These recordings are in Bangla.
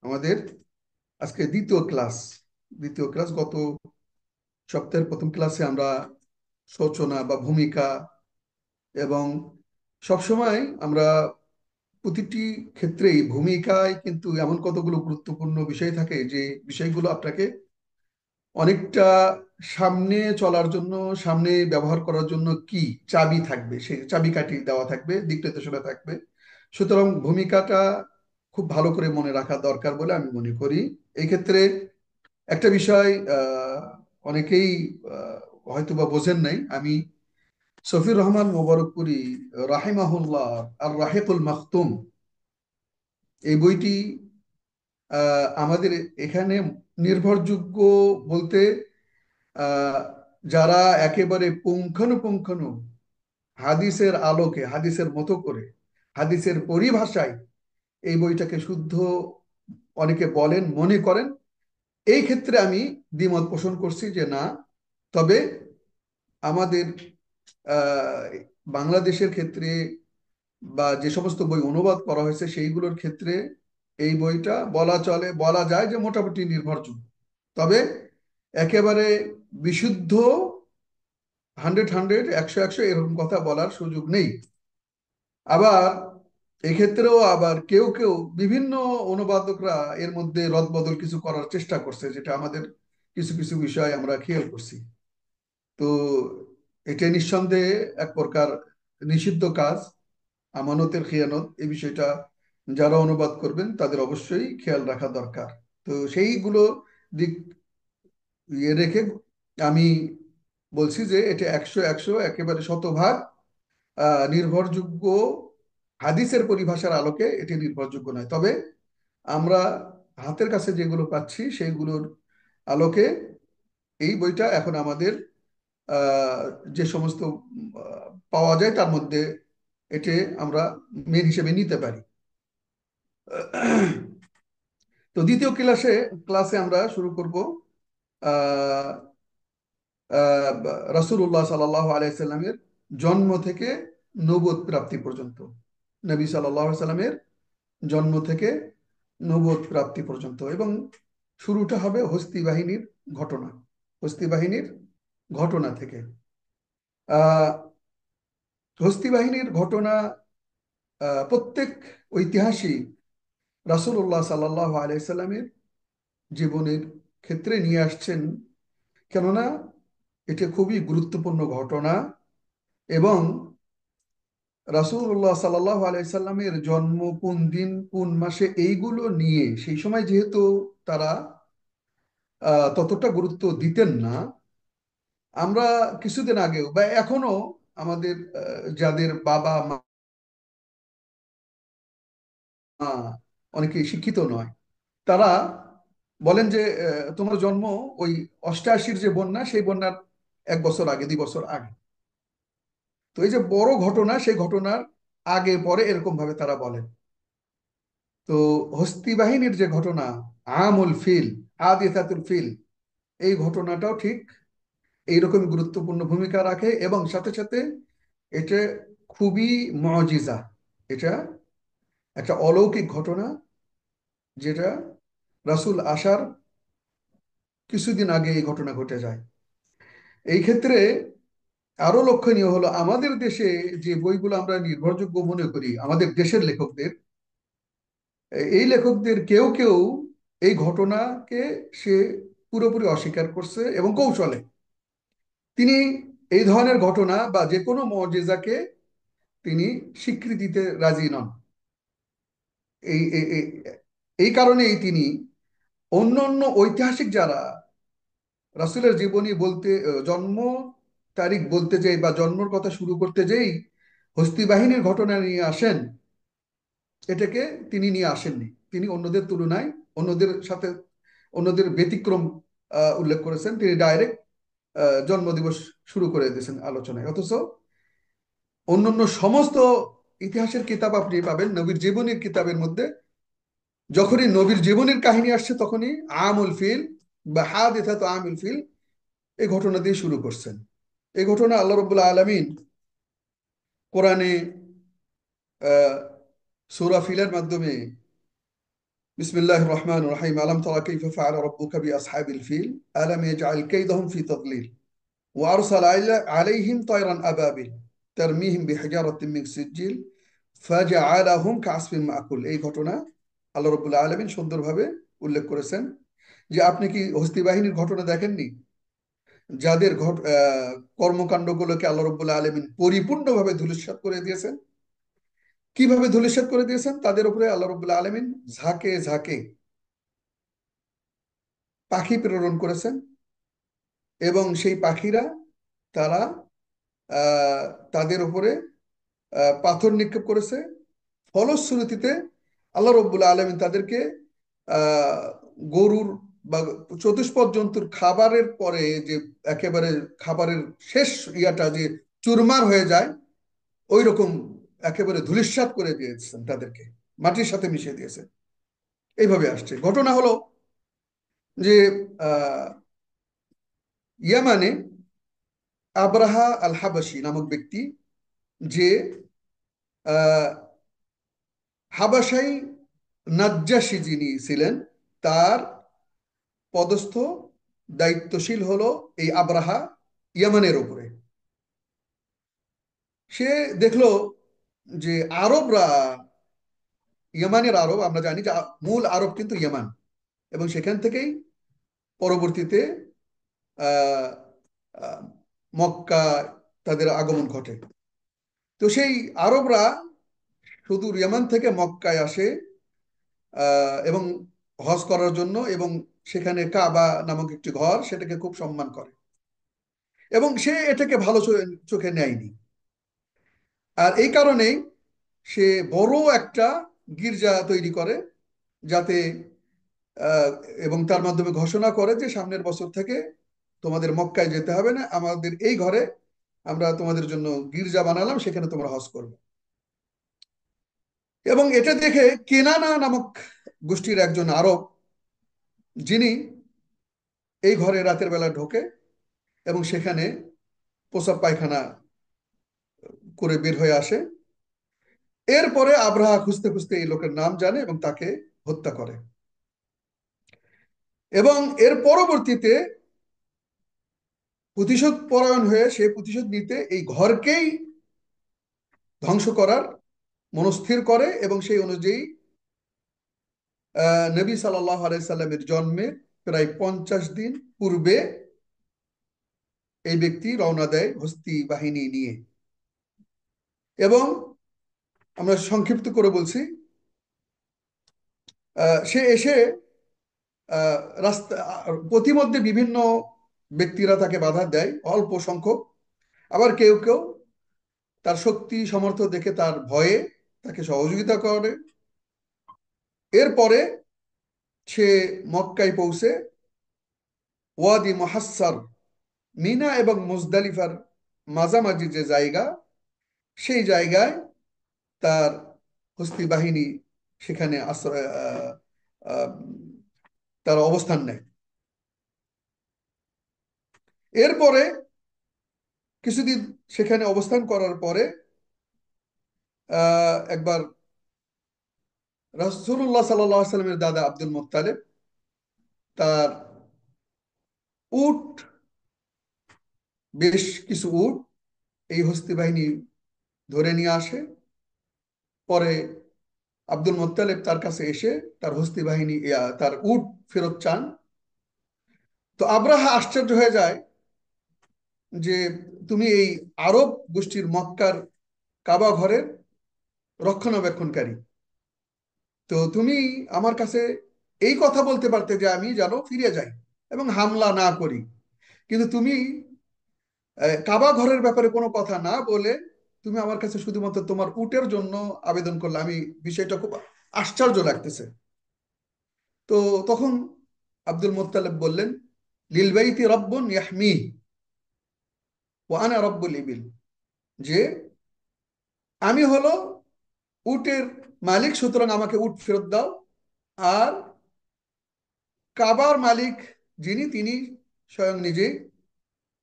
আমাদের আজকে দ্বিতীয় ক্লাস। গত সপ্তাহের প্রথম ক্লাসে আমরা সূচনা বা ভূমিকা এবং সবসময় আমরা প্রতিটি ক্ষেত্রেই ভূমিকায় কিন্তু এমন কতগুলো গুরুত্বপূর্ণ বিষয় থাকে যে বিষয়গুলো আপনাকে অনেকটা সামনে চলার জন্য, সামনে ব্যবহার করার জন্য কি চাবি থাকবে, সেই চাবিকাঠি দেওয়া থাকবে, দিক নির্দেশনা থাকবে। সুতরাং ভূমিকাটা খুব ভালো করে মনে রাখা দরকার বলে আমি মনে করি। এই ক্ষেত্রে একটা বিষয় অনেকেই আহ, হয়তোবা বোঝেন নাই। আমি শফির রহমান মোবারকপুরী রাহিমাহুল্লাহ আর রাহিকুল মাখতুম এই বইটি আমাদের এখানে নির্ভরযোগ্য বলতে আহ, যারা একেবারে পুঙ্খানুপুঙ্খানু হাদিসের আলোকে, হাদিসের মতো করে, হাদিসের পরিভাষায় এই বইটাকে শুদ্ধ অনেকে বলেন, মনে করেন। এই ক্ষেত্রে আমি দ্বিমত পোষণ করছি যে না। তবে আমাদের আহ, বাংলাদেশের ক্ষেত্রে বা যে সমস্ত বই অনুবাদ করা হয়েছে সেইগুলোর ক্ষেত্রে এই বইটা বলা যায় যে মোটামুটি নির্ভরযোগ্য। তবে একেবারে বিশুদ্ধ, হান্ড্রেড হান্ড্রেড, একশো একশো এরকম কথা বলার সুযোগ নেই। আবার এক্ষেত্রেও আবার কেউ কেউ বিভিন্ন অনুবাদকরা এর মধ্যে রদবদল কিছু করার চেষ্টা করছে, যেটা আমাদের কিছু কিছু বিষয় আমরা খেয়াল করছি। তো এটা নিঃসন্দেহে এক প্রকার নিষিদ্ধ কাজ, আমানতের খেয়ানত। এই বিষয়টা যারা অনুবাদ করবেন তাদের অবশ্যই খেয়াল রাখা দরকার। তো সেইগুলো দিক রেখে আমি বলছি যে এটা একশো একশো একেবারে শতভাগ নির্ভরযোগ্য। হাদিসের পরিভাষার আলোকে এটি নির্ভরযোগ্য নয়। তবে আমরা হাতের কাছে যেগুলো পাচ্ছি সেইগুলোর আলোকে এই বইটা এখন আমাদের আহ, যে সমস্ত পাওয়া যায় তার মধ্যে এটি আমরা মেন হিসেবে নিতে পারি। তো দ্বিতীয় ক্লাসে আমরা শুরু করব আহ রাসূলুল্লাহ সাল্লাল্লাহু আলাইহি সাল্লামের জন্ম থেকে নবুয়ত প্রাপ্তি পর্যন্ত। নবী সাল্লাল্লাহু আলাইহি সাল্লামের জন্ম থেকে নবুয়ত প্রাপ্তি পর্যন্ত। এবং শুরুটা হবে হস্তি বাহিনীর ঘটনা, হস্তি বাহিনীর ঘটনা থেকে। আহ হস্তি বাহিনীর ঘটনা প্রত্যেক ঐতিহাসিক রাসূলুল্লাহ সাল্লাল্লাহু আলাইহি সাল্লামের জীবনের ক্ষেত্রে নিয়ে আসছেন, কেননা এটা খুবই গুরুত্বপূর্ণ ঘটনা। এবং রাসূলুল্লাহ সাল্লাল্লাহু আলাইহি সাল্লামের জন্ম কোন দিন কোন মাসে এইগুলো নিয়ে সেই সময় যেহেতু তারা ততটা গুরুত্ব দিতেন না। আমরা কিছুদিন আগেও বা এখনো আমাদের যাদের বাবা মা অনেকে শিক্ষিত নয়, তারা বলেন যে তোমার জন্ম ওই অষ্টাশির যে বন্যা, সেই বন্যার 1 বছর আগে, 2 বছর আগে। তো এই যে বড় ঘটনা, সেই ঘটনার আগে পরে এরকম ভাবে তারা বলেন। তো হস্তি বাহিনীর যে ঘটনা, আমুল ফিল, হাদিসাতুল ফিল, এই ঘটনাটাও ঠিক এইরকম গুরুত্বপূর্ণ ভূমিকা রাখে। এবং সাথে সাথে এটা খুবই মুজিজা। এটা একটা অলৌকিক ঘটনা, যেটা রাসূল আসার কিছুদিন আগে এই ঘটনা ঘটে যায়। এই ক্ষেত্রে আরো লক্ষণীয় হলো আমাদের দেশে যে বইগুলো আমরা নির্ভরযোগ্য মনে করি, আমাদের দেশের লেখকদের, এই লেখকদের কেউ কেউ এই ঘটনাকে সে পুরোপুরি অস্বীকার করছে এবং কৌশলে তিনি এই ধরনের ঘটনা বা যে কোনো মুজিজাকে তিনি স্বীকৃতিতে রাজি নন। এই এই এই এই কারণেই তিনি অন্য অন্য ঐতিহাসিক যারা রাসূলের জীবনী বলতে, জন্ম তারিখ বলতে যেই বা জন্মের কথা শুরু করতে যেই হস্তি বাহিনীর ঘটনা নিয়ে আসেন, এটাকে তিনি নিয়ে আসেননি। তিনি অন্যদের তুলনায়, অন্যদের সাথে, অন্যদের ব্যতিক্রম উল্লেখ করেছেন। তিনি ডাইরেক্ট জন্মদিবস শুরু করে দিয়েছেন আলোচনায়। অথচ অন্যান্য সমস্ত ইতিহাসের কিতাব আপনি পাবেন, নবীর জীবনীর কিতাবের মধ্যে যখনই নবীর জীবনের কাহিনী আসছে তখনই আমুল ফিল বা হাদিসাতু আমুল ফিল এই ঘটনা দিয়ে শুরু করছেন। এই ঘটনা আল্লাহ রাব্বুল আলামিন কোরআনে আহ সূরা ফিলের মাধ্যমে বিসমিল্লাহির রহমানির রহিম। আলাম তারা কাইফা ফাআলা রাব্বুকা বিআসহাবিল ফিল আলাম ইয়াজআল কাইদাহুম ফি তাদলিল ওয়া আরসালা আলাইহিম তায়রান আবাবিল তারমিহিম বিহিজারাতিন মিন সিজিল ফাজআলাহুম কাআসফিন মাকুল। এই ঘটনা আল্লাহ রাব্বুল আলামিন সুন্দরভাবে উল্লেখ করেছেন যে আপনি কি হস্তি বাহিনীর ঘটনা দেখেননি, যাদের কর্মকাণ্ডগুলোকে আল্লাহ রাব্বুল আলামিন পরিপূর্ণভাবে ধূলিসাৎ করে দিয়েছেন। কিভাবে ধূলিসাৎ করে দিয়েছেন? তাদের উপরে আল্লাহ রাব্বুল আলামিন ঝাঁকে ঝাঁকে পাখি প্রেরণ করেছেন, এবং সেই পাখিরা তারা আহ, তাদের উপরে পাথর নিক্ষেপ করেছে। ফলশ্রুতিতে আল্লাহ রব্বুল আলমিন তাদেরকে আহ, গরুর বা চতুষ্পদ জন্তুর খাবারের পরে যে একেবারে খাবারের শেষ ইয়াটা যে চুরমার হয়ে যায়, ওই রকম একেবারে ধূলিসাৎ করে দিয়েছেন, তাদেরকে মাটির সাথে মিশিয়ে দিয়েছেন। এইভাবে আসছে। ঘটনা হলো যে আহ ইয়ামানে আবরাহা আল হাবাসি নামক ব্যক্তি, যে আহ, হাবাসাই নাজ্জাশী যিনি ছিলেন, তার পদস্থ দায়িত্বশীল হলো এই আবরাহা ইয়ামানের উপরে। সে দেখলো যে আরবরা, ইয়ামানের আরব, আমরা জানি যে মূল আরব কিন্তু ইয়ামান, এবং সেখান থেকেই পরবর্তীতে আহ, আহ, মক্কা তাদের আগমন ঘটে। তো সেই আরবরা সুদূর ইয়ামান থেকে মক্কায় আসে এবং হজ করার জন্য, এবং সেখানে কাবা নামক একটি ঘর, সেটাকে খুব সম্মান করে, এবং সে এটাকে ভালো চোখে নেয়নি। আর এই কারণেই সে বড় একটা গির্জা তৈরি করে, যাতে আহ, এবং তার মাধ্যমে ঘোষণা করে যে সামনের বছর থেকে তোমাদের মক্কায় যেতে হবে না, আমাদের এই ঘরে আমরা তোমাদের জন্য গির্জা বানালাম, সেখানে তোমরা হজ করবে। এবং এটা দেখে কেনানা নামক গোষ্ঠীর একজন আরব, যিনি এই ঘরে রাতের বেলা ঢোকে এবং সেখানে প্রসাব পায়খানা করে বের হয়ে আসে। এরপরে আব্রাহা খুঁজতে খুঁজতে এই লোকের নাম জানে এবং তাকে হত্যা করে, এবং এর পরবর্তীতে প্রতিশোধ পরায়ণ হয়ে সে প্রতিশোধ নিতে এই ঘরকেই ধ্বংস করার মনস্থির করে, এবং সেই অনুযায়ী নবী সাল্লাহ আলাইসাল্লামের জন্মের প্রায় 50 দিন পূর্বে এই ব্যক্তি রওনা দেয় হস্তি বাহিনী নিয়ে। এবং আমরা সংক্ষিপ্ত করে বলছি, সে এসে রাস্তা পথিমধ্যে বিভিন্ন ব্যক্তিরা তাকে বাধা দেয়, অল্প সংখ্যক। আবার কেউ কেউ তার শক্তি সামর্থ্য দেখে তার ভয়ে তাকে সহযোগিতা করে। এরপরে সে মক্কায় পৌঁছে ওয়াদি মুহাসসার, মিনা এবং মুজদালিফার মাঝামাঝি যে জায়গা, সেই জায়গায় তার হস্তি বাহিনী সেখানে আশ্রয় আহ, তার অবস্থান নেয়। এরপরে কিছুদিন সেখানে অবস্থান করার পরে একবার রাসূলুল্লাহ সাল্লাল্লাহু আলাইহি সাল্লামের দাদা আব্দুল মুত্তালিব তার উট, বেশ কিছু উট এই হস্তি বাহিনী ধরে নিয়ে আসে। পরে আব্দুল মুত্তালিব তার কাছে এসে তার হস্তি বাহিনী তার উট ফেরত চান। তো আব্রাহা আশ্চর্য হয়ে যায় যে তুমি এই আরব গোষ্ঠীর মক্কার কাবা ঘরের রক্ষণাবেক্ষণকারী, তো তুমি আমার কাছে এই কথা বলতে পারতে যে আমি যেন ফিরে যাই এবং হামলা না করি, কিন্তু তুমি কাবা ঘরের ব্যাপারে কোনো কথা না বলে তুমি আমার কাছে শুধুমাত্র তোমার উটের জন্য আবেদন করলে, আমি বিষয়টা খুব আশ্চর্য লাগতেছে। তো তখন আব্দুল মুত্তালিব বললেন, লিল বাইতি রব্বুন ইয়াহমি ওয়া আনা রব্বুল ইবিল, যে আমি হলো উটের মালিক, সুতরাং আমাকে উট ফেরত দাও। আর কাবার মালিক যিনি, তিনি স্বয়ং নিজে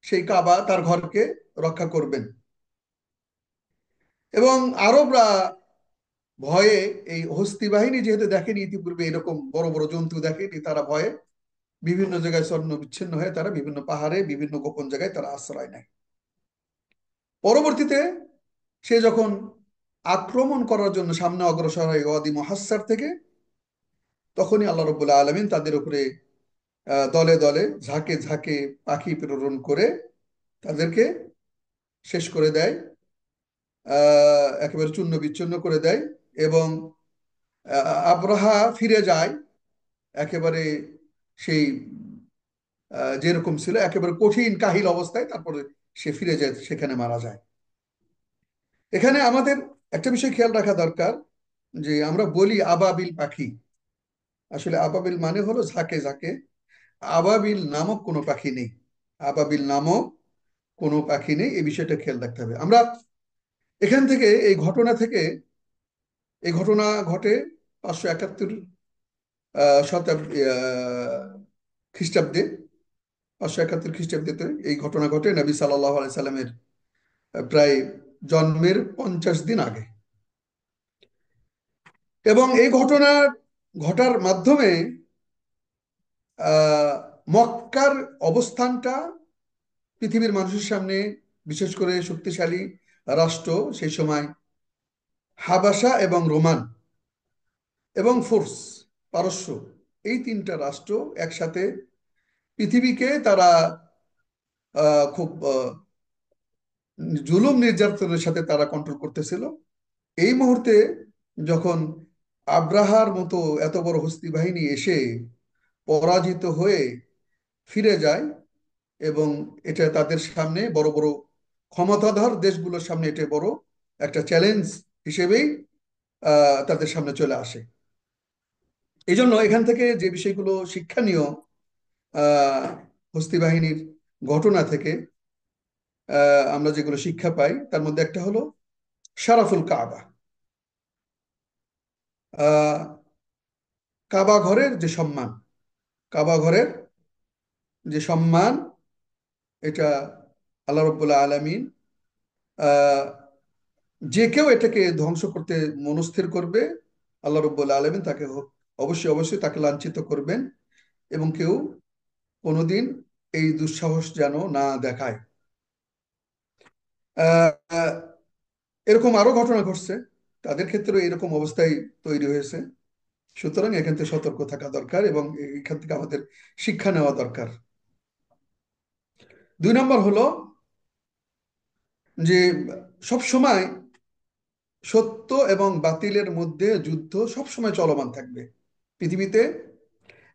সেই কাবা, তার ঘরকে রক্ষা করবেন। এবং আরবরা ভয়ে, এই হস্তি বাহিনী যেহেতু দেখেনি ইতিপূর্বে এরকম বড় বড় জন্তু দেখেনি, তারা ভয়ে বিভিন্ন জায়গায় ছন্ন বিচ্ছিন্ন হয়ে তারা বিভিন্ন পাহাড়ে বিভিন্ন গোপন জায়গায় তারা আশ্রয় নেয়। পরবর্তীতে সে যখন আক্রমণ করার জন্য সামনে অগ্রসর হয় ওয়াদি মুহাসসার থেকে, তখনই আল্লাহ রাব্বুল আলামিন তাদের উপরে দলে দলে ঝাঁকে ঝাঁকে পাখি প্রেরণ করে তাদেরকে শেষ করে দেয়, একেবারে চূর্ণ বিচ্ছিন্ন করে দেয়। এবং আব্রাহা ফিরে যায় একেবারে সেই যেরকম ছিল, একেবারে কঠিন কাহিল অবস্থায়, তারপরে সে ফিরে যায়, সেখানে মারা যায়। এখানে আমাদের একটা বিষয় খেয়াল রাখা দরকার, যে আমরা বলি আবাবিল পাখি, আসলে আবাবিল মানে হলো ঝাঁকে ঝাঁকে। আবাবিল নামক কোনো পাখি নেই, আবাবিল নামক কোনো পাখি নেই, এই বিষয়টা খেয়াল রাখতে হবে। আমরা এখান থেকে, এই ঘটনা থেকে, এই ঘটনা ঘটে 571 শতাব্দী খ্রিস্টাব্দে। 571 খ্রিস্টাব্দে এই ঘটনা ঘটে নবী সাল্লাল্লাহু আলাইহি সাল্লামের প্রায় জন্মের 50 দিন আগে। এবং এই ঘটনা ঘটার মাধ্যমে আহ মক্কার অবস্থানটা পৃথিবীর মানুষের সামনে, বিশেষ করে শক্তিশালী রাষ্ট্র সেই সময় হাবাসা এবং রোমান এবং ফোর্স, পারস্য, এই তিনটা রাষ্ট্র একসাথে পৃথিবীকে তারা খুব জুলুম নির্যাতনের সাথে তারা কন্ট্রোল করতেছিল। এই মুহূর্তে যখন আব্রাহার মতো এত বড় হস্তি বাহিনী এসে পরাজিত হয়ে ফিরে যায়, এবং এটা তাদের সামনে বড় বড় ক্ষমতাধর দেশগুলোর সামনে এটা বড় একটা চ্যালেঞ্জ হিসেবেই তাদের সামনে চলে আসে। এই জন্য এখান থেকে যে বিষয়গুলো শিক্ষণীয়, আহ হস্তি বাহিনীর ঘটনা থেকে আমরা যেগুলো শিক্ষা পাই, তার মধ্যে একটা হলো শারাফুল কাবা। আহ কাবা ঘরের যে সম্মান, কাবা ঘরের যে সম্মান, এটা আল্লাহ রাব্বুল আলামিন, আহ যে কেউ এটাকে ধ্বংস করতে মনস্থির করবে, আল্লাহ রাব্বুল আলামিন তাকে অবশ্যই অবশ্যই তাকে লাঞ্ছিত করবেন, এবং কেউ কোনোদিন এই দুঃসাহস যেন না দেখায়। আহ এরকম আরো ঘটনা ঘটছে, তাদের ক্ষেত্রেও এরকম অবস্থায় তৈরি হয়েছে। সুতরাং এখান থেকে সতর্ক থাকা দরকার, এবং এখান থেকে আমাদের শিক্ষা নেওয়া দরকার। 2 নম্বর হলো যে সব সময় সত্য এবং বাতিলের মধ্যে যুদ্ধ সব সময় চলমান থাকবে পৃথিবীতে।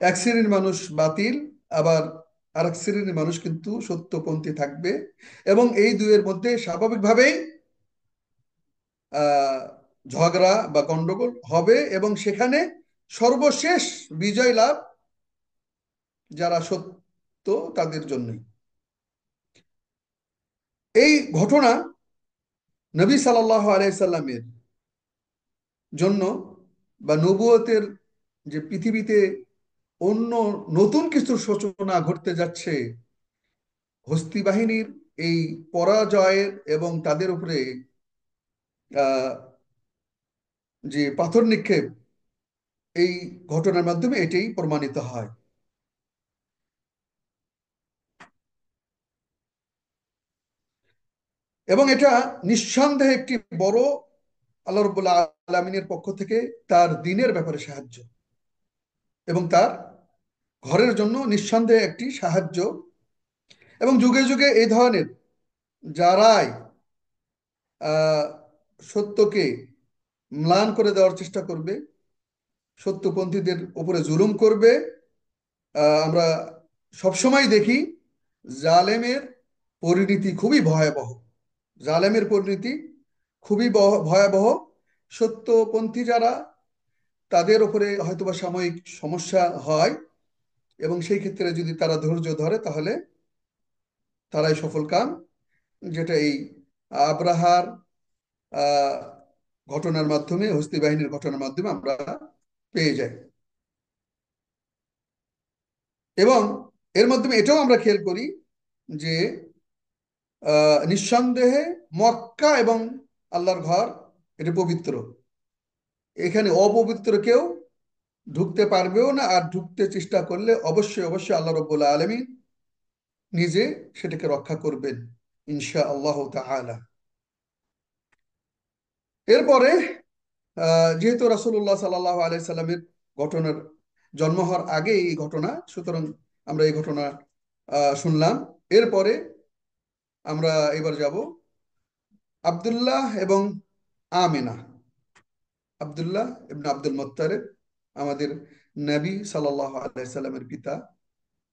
এক শ্রেণীর মানুষ বাতিল, আবার আরেক শ্রেণীর মানুষ কিন্তু সত্যপন্থী থাকবে, এবং এই দুইয়ের মধ্যে স্বাভাবিকভাবেই আহ ঝগড়া বা গন্ডগোল হবে, এবং সেখানে সর্বশেষ বিজয় লাভ যারা সত্য তাদের জন্যই। এই ঘটনা নবী সাল্লাল্লাহু আলাইহি সাল্লামের জন্য, বা নবুয়তের যে পৃথিবীতে অন্য নতুন কিছু সূচনা ঘটতে যাচ্ছে, হস্তি বাহিনীর এই পরাজয়ের এবং তাদের উপরে আহ, যে পাথর নিক্ষেপ, এই ঘটনার মাধ্যমে এটাই প্রমাণিত হয়। এবং এটা নিঃসন্দেহে একটি বড় আল্লাহ রাব্বুল আলামিনের পক্ষ থেকে তার দ্বীনের ব্যাপারে সাহায্য, এবং তার ঘরের জন্য নিঃসন্দেহে একটি সাহায্য। এবং যুগে যুগে এই ধরনের যারাই আহ, সত্যকে ম্লান করে দেওয়ার চেষ্টা করবে, সত্যপন্থীদের উপরে জুলুম করবে, আমরা সবসময় দেখি জালেমের পরিণতি খুবই ভয়াবহ। জালেমের পরিণতি খুবই ভয়াবহ। সত্যপন্থী যারা, তাদের উপরে হয়তোবা সাময়িক সমস্যা হয়, এবং সেই ক্ষেত্রে যদি তারা ধৈর্য ধরে তাহলে তারাই সফল কাম, যেটা এই আব্রাহার আহ ঘটনার মাধ্যমে, হস্তি বাহিনীর ঘটনার মাধ্যমে আমরা পেয়ে যাই। এবং এর মাধ্যমে এটাও আমরা খেয়াল করি যে নিঃসন্দেহে মক্কা এবং আল্লাহর ঘর এটা পবিত্র, এখানে অপবিত্র কেউ ঢুকতে পারবেও না, আর ঢুকতে চেষ্টা করলে অবশ্যই অবশ্যই আল্লাহ রাব্বুল আলামিন নিজে সেটাকে রক্ষা করবেন ইনশা আল্লাহ তাআলা। এরপরে যেহেতু রাসূলুল্লাহ সাল্লাল্লাহু আলাইহি সাল্লামের ঘটনার জন্ম হওয়ার আগে এই ঘটনা, সুতরাং আমরা এই ঘটনা শুনলাম। এরপরে আমরা এবার যাব আব্দুল্লাহ এবং আমেনা। আব্দুল্লাহ ইবনে আব্দুল মুত্তালিব আমাদের নবী সাল্লাল্লাহু আলাইহি সাল্লামের পিতা,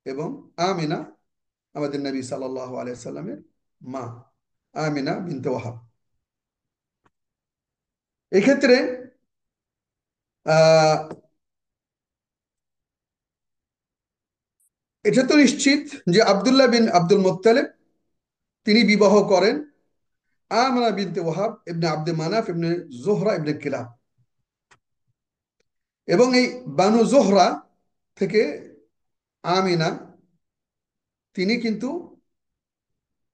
এবং আমেনা আমাদের নবী সাল্লাল্লাহু আলাইহি সাল্লামের মা, আমেনা বিনতে ওয়াহাব। এক্ষেত্রে আহ এটা তো নিশ্চিত যে আব্দুল্লাহ বিন আব্দুল মুত্তালিব তিনি বিবাহ করেন আমেনা বিনতে ওয়াহাব ইবনে আব্দে মানাফ ইবনে জোহরা ইবনে কিলাব, এবং এই বানু জোহরা থেকে আমিনা তিনি কিন্তু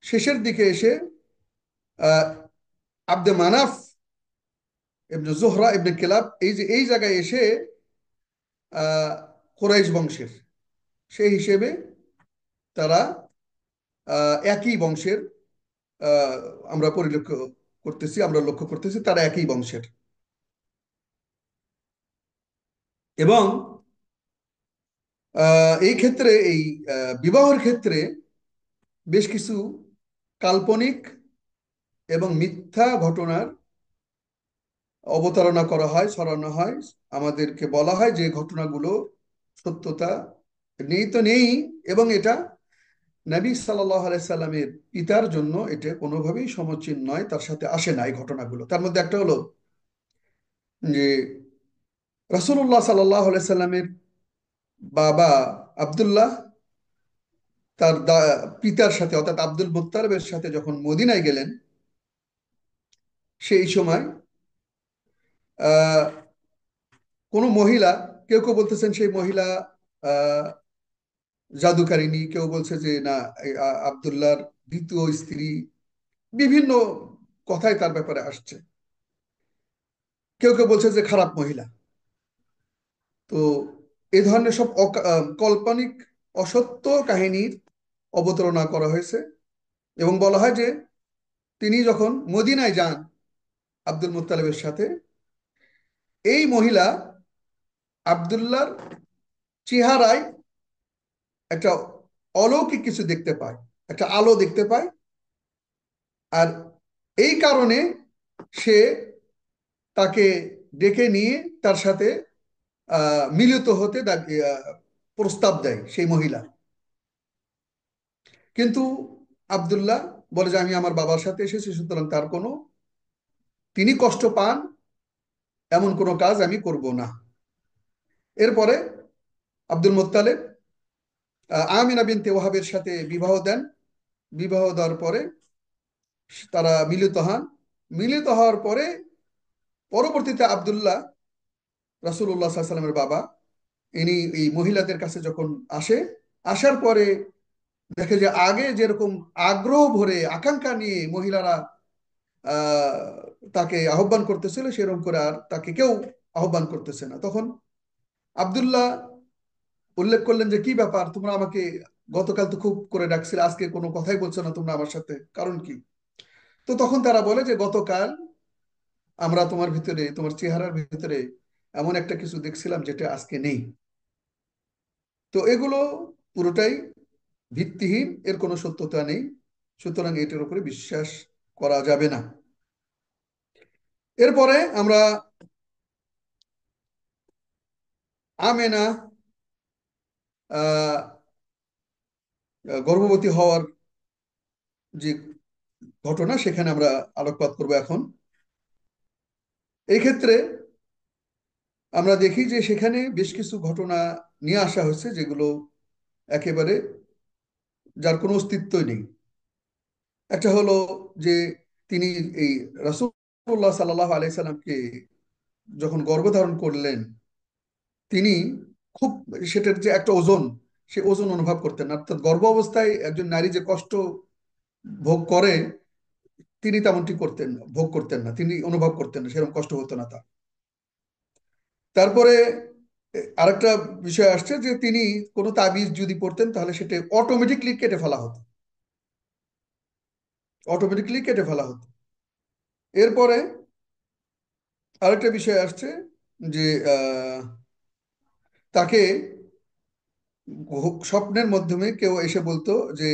শেষের দিকে এসে আহ, আব্দে মানাফ ইবনে জোহরা ইবনে কিলাব, এই যে এই জায়গায় এসে আহ, কুরাইশ বংশের সেই হিসেবে তারা একই বংশের, আহ, আমরা আমরা লক্ষ্য করতেছি তারা একই বংশের। এবং এই ক্ষেত্রে এই বিবাহের ক্ষেত্রে বেশ কিছু কাল্পনিক এবং মিথ্যা ঘটনার অবতারণা করা হয়, ছড়ানো হয়। আমাদেরকে বলা হয় যে ঘটনাগুলো সত্যতা নেই তো নেই, এবং এটা নবী সাল্লাল্লাহু আলাইহি সাল্লামের পিতার জন্য এটা কোনোভাবেই সমীচীন নয়, তার সাথে আসে না এই ঘটনাগুলো। তার মধ্যে একটা হলো যে রাসূলুল্লাহ সাল্লাল্লাহু আলাইহি সাল্লামের বাবা আব্দুল্লাহ তার পিতার সাথে অর্থাৎ আব্দুল মুত্তালিবের সাথে যখন মদিনায় গেলেন, সেই সময় আহ কোনো মহিলা, কেউ কেউ বলতেছেন সেই মহিলা আহ জাদুকারিনী, কেউ বলছে যে না আব্দুল্লাহর দ্বিতীয় স্ত্রী, বিভিন্ন কথাই তার ব্যাপারে আসছে। কেউ কেউ বলছে যে খারাপ মহিলা। তো এই ধরনের সব কাল্পনিক অসত্য কাহিনীর অবতারণা করা হয়েছে, এবং বলা হয় যে তিনি যখন মদিনায় যান আব্দুল মুত্তালিবের সাথে, এই মহিলা আব্দুল্লাহর চেহারায় একটা অলৌকিক কিছু দেখতে পায়, একটা আলো দেখতে পায়, আর এই কারণে সে তাকে ডেকে নিয়ে তার সাথে মিলিত হতে প্রস্তাব দেয় সেই মহিলা। কিন্তু আব্দুল্লাহ বলে যে আমি আমার বাবার সাথে এসেছি, সুতরাং তার কোনো, তিনি কষ্ট পান এমন কোনো কাজ আমি করব না। এরপরে আব্দুল মুত্তালিব আমিনা বিনতে ওয়াহাবের সাথে বিবাহ দেন। বিবাহ দেওয়ার পরে তারা মিলিত হন। মিলিত হওয়ার পরে পরবর্তীতে আব্দুল্লাহ রাসূলুল্লাহ সাল্লাল্লাহু আলাইহি সাল্লামের বাবা, ইনি এই মহিলাদের কাছে যখন আসে, আসার পরে দেখে যে আগে যেরকম আগ্রহ ভরে আকাঙ্ক্ষা নিয়ে মহিলারা আহ তাকে আহ্বান করতেছিল, সেরকম করে আর তাকে কেউ আহ্বান করতেছে না। তখন আব্দুল্লাহ উল্লেখ করলেন যে কি ব্যাপার, তোমরা আমাকে গতকাল তো খুব করে ডাকছিলে, আজকে কোনো কথাই বলছো না তোমরা আমার সাথে, কারণ কি? তো তখন তারা বলে যে গতকাল আমরা তোমার ভিতরে, তোমার চেহারার ভিতরে এমন একটা কিছু দেখছিলাম যেটা আজকে নেই। তো এগুলো পুরোটাই ভিত্তিহীন, এর কোনো সত্যতা নেই, সুতরাং এটার উপরে বিশ্বাস করা যাবে না। এরপরে আমরা আমেনা আহ গর্ভবতী হওয়ার যে ঘটনা, সেখানে আমরা আলোকপাত করবো এখন। এই ক্ষেত্রে আমরা দেখি যে সেখানে বেশ কিছু ঘটনা নিয়ে আসা হয়েছে যেগুলো একেবারে যার কোনো অস্তিত্বই নেই। একটা হলো যে তিনি এই রাসূলুল্লাহ সাল্লাল্লাহু আলাইহি সাল্লামকে যখন গর্ভধারণ করলেন, তিনি খুব, সেটার যে একটা ওজন, সে ওজন অনুভব করতেন না। অর্থাৎ গর্ভ অবস্থায় একজন নারী যে কষ্ট ভোগ করে, তিনি তেমনটি ভোগ করতেন না, তিনি অনুভব করতেন না, সেরকম কষ্ট হতো না তার। তারপরে আরেকটা বিষয় আসছে যে তিনি কোনো তাবিজ যদি পড়তেন তাহলে সেটা অটোমেটিকলি কেটে ফেলা হতো, অটোমেটিকলি কেটে ফেলা হতো। এরপরে আরেকটা বিষয় আসছে যে তাকে স্বপ্নের মাধ্যমে কেউ এসে বলতো যে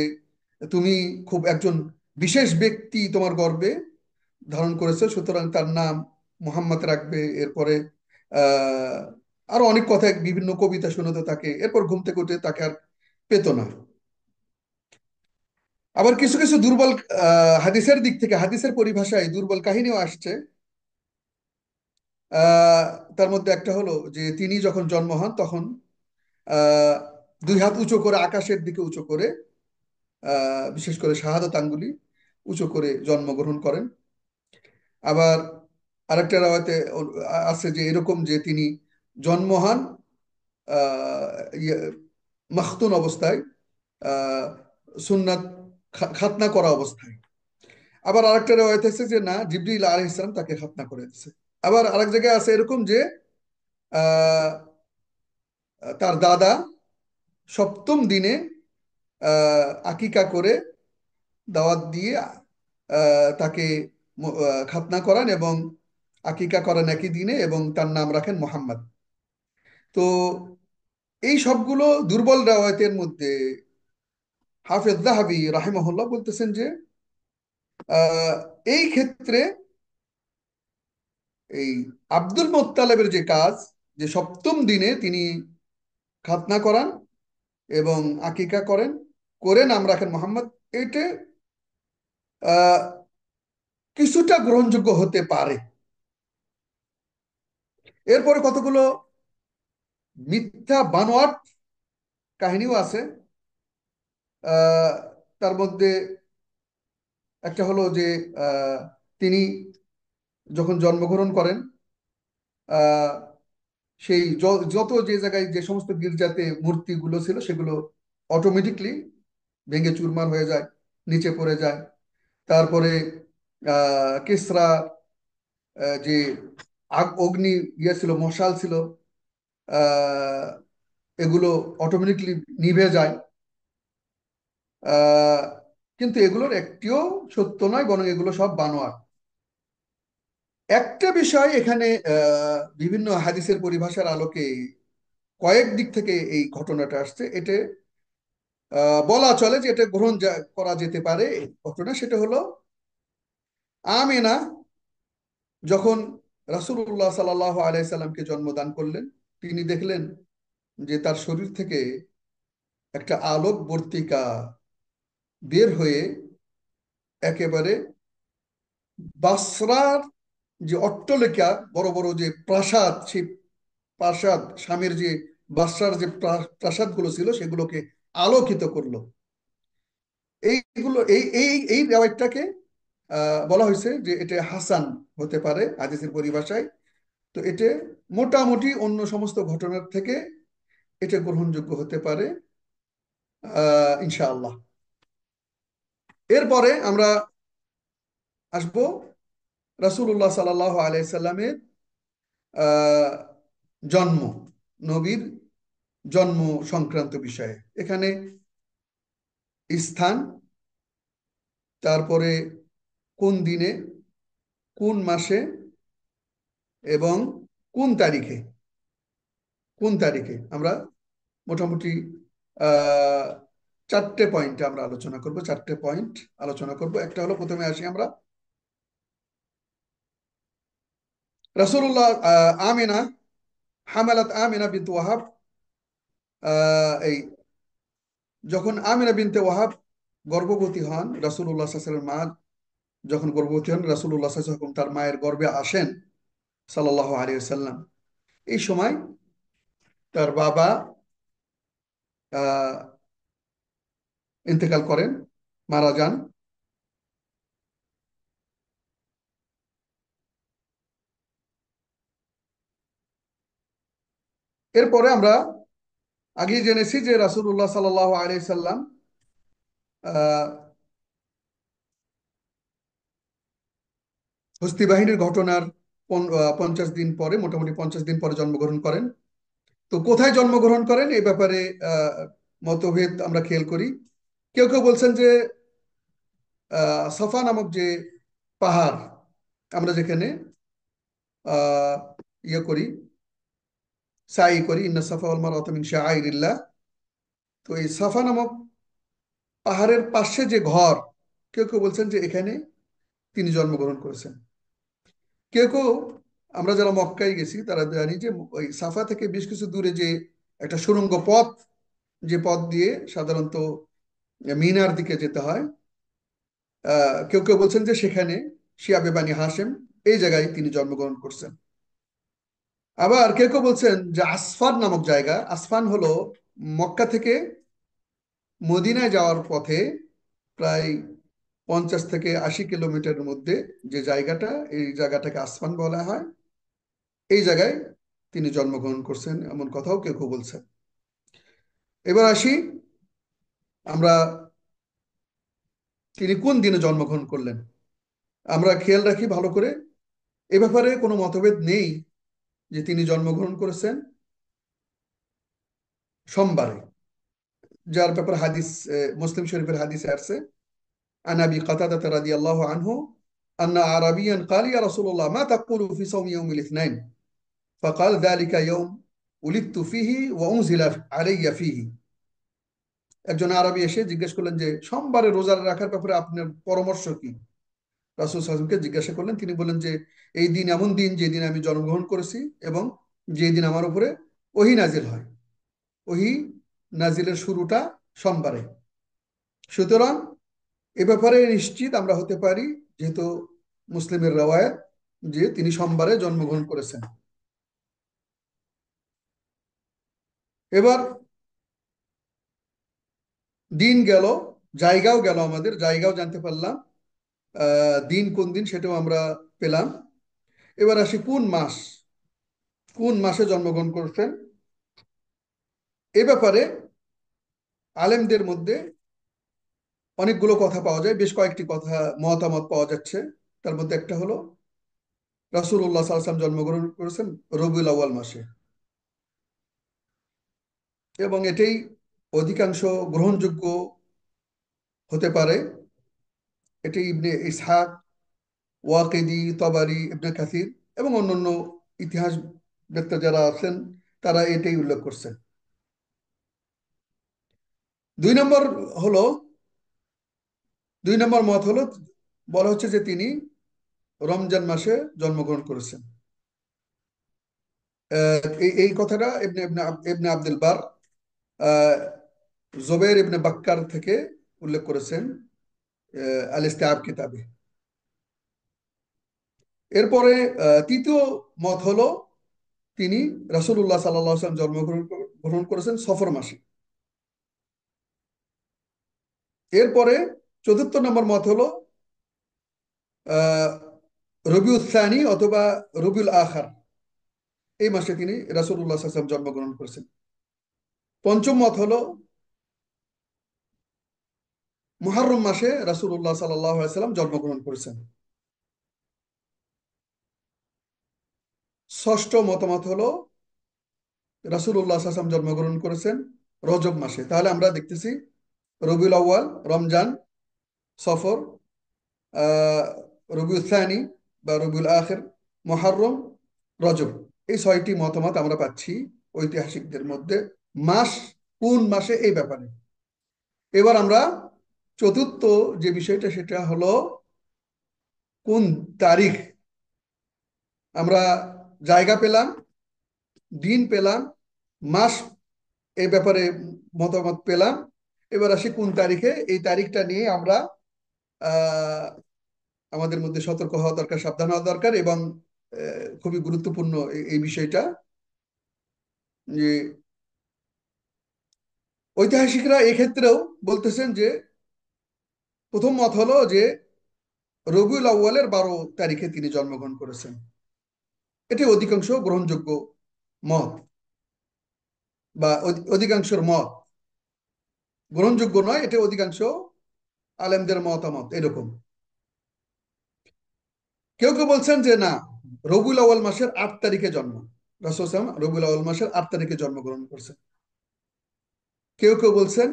তুমি খুব একজন বিশেষ ব্যক্তি তোমার গর্ভে ধারণ করেছে, সুতরাং তার নাম মুহাম্মদ রাখবে। এরপরে আহ আরো অনেক কথা, বিভিন্ন কবিতা শোনাতো তাকে। এরপর ঘুম থেকে উঠে তাকে আর পেত না। আবার কিছু কিছু দুর্বল হাদিসের দিক থেকে, হাদিসের পরিভাষায় দুর্বল কাহিনীও আসছে। আহ তার মধ্যে একটা হলো যে তিনি যখন জন্ম হন তখন আহ দুই হাত উঁচু করে আকাশের দিকে উঁচু করে, বিশেষ করে শাহাদাত আঙ্গুলি উঁচু করে জন্মগ্রহণ করেন। আবার আরেকটা রাওয়াতে আছে যে এরকম যে তিনি জন্ম হন আহ, ইয়ে, মাখতুন অবস্থায়, আহ, সুন্নাত খাতনা করা অবস্থায়। আবার আরেকটা রেওয়ায়ত আছে যে না, জিবরিল আলাইহিস সালাম তাকে খাতনা করে দিয়েছে। আবার আরেক জায়গায় আছে এরকম যে আহ, তার দাদা সপ্তম দিনে আকিকা করে দাওয়াত দিয়ে তাকে খাতনা করান এবং আকিকা করান একই দিনে এবং তার নাম রাখেন মোহাম্মদ। তো এই সবগুলো দুর্বল রেওয়ায়তের মধ্যে হাফেজ যাহাবী রাহিমাহুল্লাহ বলতেছেন যে আহ, এই ক্ষেত্রে এই আব্দুল মোত্তালেবের যে কাজ, যে সপ্তম দিনে তিনি খাতনা করান এবং আকিকা করেন, করে নাম রাখেন মোহাম্মদ, এটা আহ, কিছুটা গ্রহণযোগ্য হতে পারে। এরপরে কতগুলো মিথ্যা বানোয়াট কাহিনীও আছে। আহ, তার মধ্যে একটা হলো যে আহ, তিনি যখন জন্মগ্রহণ করেন আহ, সেই যত যে জায়গায় যে সমস্ত গির্জাতে মূর্তিগুলো ছিল সেগুলো অটোমেটিকলি ভেঙে চুরমার হয়ে যায়, নিচে পড়ে যায়। তারপরে কিসরা যে অগ্নি ইয়ে ছিল, মশাল ছিল, আহ, এগুলো অটোমেটিকলি নিভে যায়। আহ, কিন্তু এগুলোর একটিও সত্য নয়, বরং এগুলো সব বানোয়াট। একটা বিষয় এখানে বিভিন্ন হাদিসের পরিভাষার আলোকে কয়েক দিক থেকে এই ঘটনাটা আসছে। এটা বলা চলে যে এটা গ্রহণ করা যেতে পারে ঘটনা। সেটা হলো আমেনা যখন রাসূলুল্লাহ সাল্লাল্লাহু আলাইহি সাল্লামকে জন্মদান করলেন, তিনি দেখলেন যে তার শরীর থেকে একটা আলোক বর্তিকা বের হয়ে একেবারে বাসরার যে অট্টালিকা, বড় বড় যে প্রাসাদ, সেই প্রাসাদ, স্বামীর যে বাসরার যে প্রাসাদগুলো ছিল সেগুলোকে আলোকিত করলো। এইগুলো এই এই এই রেওয়ায়তটাকে বলা হয়েছে যে এটা হাসান হতে পারে হাদিসের পরিভাষায়। তো এটা মোটামুটি অন্য সমস্ত ঘটনার থেকে এটা গ্রহণযোগ্য হতে পারে ইনশাআল্লাহ। এরপরে আমরা আসবো রাসূলুল্লাহ সাল্লাল্লাহু আলাইহি সাল্লামের আহ, জন্ম, নবীর জন্ম সংক্রান্ত বিষয়ে। এখানে স্থান, তারপরে কোন দিনে, কোন মাসে এবং কোন তারিখে, কোন তারিখে আমরা মোটামুটি আহ চারটে পয়েন্ট আমরা আলোচনা করব, চারটে পয়েন্ট আলোচনা করব। একটা হলো, প্রথমে আসি আমরা রাসূলুল্লাহ আমিনা, হামালাত আমিনা বিনতে ওয়াহাব। এই যখন আমিনা বিনতে ওয়াহাব গর্ভবতী হন, রাসূলুল্লাহ সাল্লাল্লাহু আলাইহি ওয়াসাল্লামের মা যখন গর্ভবতী হন, রাসূলুল্লাহ সাল্লাল্লাহু আলাইহি ওয়াসাল্লাম তার মায়ের গর্ভে আসেন সাল্লাল্লাহু আলাইহি ওয়াসাল্লাম। এই সময় তার বাবা আহ ইন্তেকাল করেন, মারা যান। এরপরে আমরা আগেই জেনেছি যে রাসূলুল্লাহ সাল্লাল্লাহু আলাইহি সাল্লাম আহ হস্তি বাহিনীর ঘটনার 50 দিন পরে, মোটামুটি 50 দিন পরে জন্মগ্রহণ করেন। তো কোথায় জন্মগ্রহণ করেন এই ব্যাপারে আহ, মতভেদ আমরা খেয়াল করি। কেউ কেউ বলছেন যে সাফা নামক যে পাহাড়, আমরা যেখানে আহ ইয়ে করি, সাই করি, ইন্না সাফা ওয়াল মারওয়াতা মিন শাআইরিল্লাহ। তো এই সাফা নামক পাহাড়ের পাশে যে ঘর, কেউ কেউ বলছেন যে এখানে তিনি জন্মগ্রহণ করেছেন। কেউ কেউ, আমরা যারা মক্কায় গেছি তারা জানি যে ওই সাফা থেকে বেশ কিছু দূরে যে একটা সুড়ঙ্গ পথ, যে পথ দিয়ে সাধারণত মিনার দিকে যেতে হয়, কেউ কেউ বলছেন যে সেখানে শিয়াবে বানি হাশেম, এই জায়গায় তিনি জন্মগ্রহণ করছেন। আবার কেউ কেউ বলছেন যে আসফান নামক জায়গা, আসফান হলো মক্কা থেকে মদিনায় যাওয়ার পথে প্রায় 50 থেকে 80 কিলোমিটারের মধ্যে যে জায়গাটা, এই জায়গাটাকে আসফান বলা হয়। এই জায়গায় তিনি জন্মগ্রহণ করছেন এমন কথাও কেউ কেউ বলছেন। এবার আসি আমরা, তিনি কোন দিনে জন্মগ্রহণ করলেন। আমরা খেয়াল রাখি ভালো করে, এ ব্যাপারে কোনো মতভেদ নেই যে তিনি জন্মগ্রহণ করেছেন সোমবারে, যার ব্যাপারে হাদিস মুসলিম শরীফের হাদিসে আসছে। عن ابي قتاده رضي الله عنه ان اعرابيا قال يا رسول الله ما تقول في صوم يوم الاثنين فقال ذلك يوم ولدت فيه وانزل علي فيه। একজন আরবি এসে জিজ্ঞেস করলেন যে সোমবারে রোজা রাখার ব্যাপারে আপনার পরামর্শ কি। রাসূল সাল্লাল্লাহু আলাইহি ওয়াসাল্লামকে জিজ্ঞাসা করলেন, তিনি বললেন যে এই দিন এমন দিন যে দিন আমি জন্মগ্রহণ করেছি এবং যে দিন আমার উপরে ওহী নাজিল হয়। ওহী নাজিলের শুরুটা সোমবারে। সুতরাং এ ব্যাপারে নিশ্চিত আমরা হতে পারি, যেহেতু মুসলিমের রওয়ায়াত, যে তিনি সোমবারে জন্মগ্রহণ করেছেন। এবার দিন গেল, জায়গাও গেল, আমাদের জায়গাও জানতে পারলাম, দিন কোন দিন সেটাও আমরা পেলাম। এবার আসি কোন মাস, কোন মাসে জন্মগ্রহণ করছেন এ ব্যাপারে আলেমদের মধ্যে অনেকগুলো কথা পাওয়া যায়, বেশ কয়েকটি কথা মতামত পাওয়া যাচ্ছে। তার মধ্যে একটা হলো রাসূলুল্লাহ সাল্লাল্লাহু আলাইহি ওয়াসাল্লাম জন্মগ্রহণ করেছেন রবিউল আউয়াল মাসে, এবং এটাই অধিকাংশ গ্রহণযোগ্য হতে পারে। এটি ইবনে ইসহাক, ওয়াকিদি, তবারি, ইবনে কাসির এবং অন্যান্য ইতিহাসবেত্তা যারা আছেন তারা এটাই উল্লেখ করছেন। 2 নম্বর হলো, 2 নম্বর মত হলো, বলা হচ্ছে যে তিনি রমজান মাসে জন্মগ্রহণ করেছেন। এই কথাটা ইবনে ইবনে ইবনে আব্দুল বার আহ, জুবাইর ইবনে বাক্কার থেকে উল্লেখ করেছেন আল ইস্তিআব কিতাবে। এরপরে তৃতীয় মত হলো তিনি রাসূলুল্লাহ সাল্লাল্লাহু আলাইহি ওয়াসাল্লাম জন্মগ্রহণ গ্রহণ করেছেন সফর মাসে। এরপরে চতুর্থ নম্বর মত হলো আহ, রবিউল সানি অথবা রবিউল আখার, এই মাসে তিনি রাসূলুল্লাহ সাল্লাল্লাহু আলাইহি ওয়াসাল্লাম জন্মগ্রহণ করেছেন। পঞ্চম মত হলো মুহররম মাসে রাসূলুল্লাহ সাল্লাল্লাহু আলাইহি ওয়াসাল্লাম জন্মগ্রহণ করেছেন। ষষ্ঠ মতামত হলো রাসূলুল্লাহ সাল্লাল্লাহু আলাইহি ওয়াসাল্লাম জন্মগ্রহণ করেছেন রজব মাসে। তাহলে আমরা দেখতেছি রবিউল আউয়াল, রমজান, সফর, আহ, রবিউল সানি বা রবিউল আখির, মুহররম, রজব, এই 6টি মতামত আমরা পাচ্ছি ঐতিহাসিকদের মধ্যে মাস কোন মাসে এই ব্যাপারে। এবার আমরা চতুর্থ যে বিষয়টা সেটা হলো কোন তারিখ। আমরা জায়গা পেলাম, দিন পেলাম, মাস এই ব্যাপারে মতামত পেলাম। এবার আসি কোন তারিখে, এই তারিখটা নিয়ে আমরা আহ, আমাদের মধ্যে সতর্ক হওয়া দরকার, সাবধান হওয়া দরকার। এবং খুবই গুরুত্বপূর্ণ এই বিষয়টা, যে ঐতিহাসিকরা এক্ষেত্রেও বলতেছেন যে প্রথম মত হলো যে রবিউল আউয়ালের 12 তারিখে তিনি জন্মগ্রহণ করেছেন। এটি অধিকাংশ গ্রহণযোগ্য মত, বা অধিকাংশের মত, গ্রহণযোগ্য নয়, এটা অধিকাংশ আলেমদের মতামত এরকম। কেউ কেউ বলছেন যে না, রবিউল আউয়াল মাসের 8 তারিখে জন্ম। রাসূল সাল্লাল্লাহু আলাইহি ওয়াসাল্লাম রবিউল আউয়াল মাসের 8 তারিখে জন্মগ্রহণ করছেন। কেউ কেউ বলছেন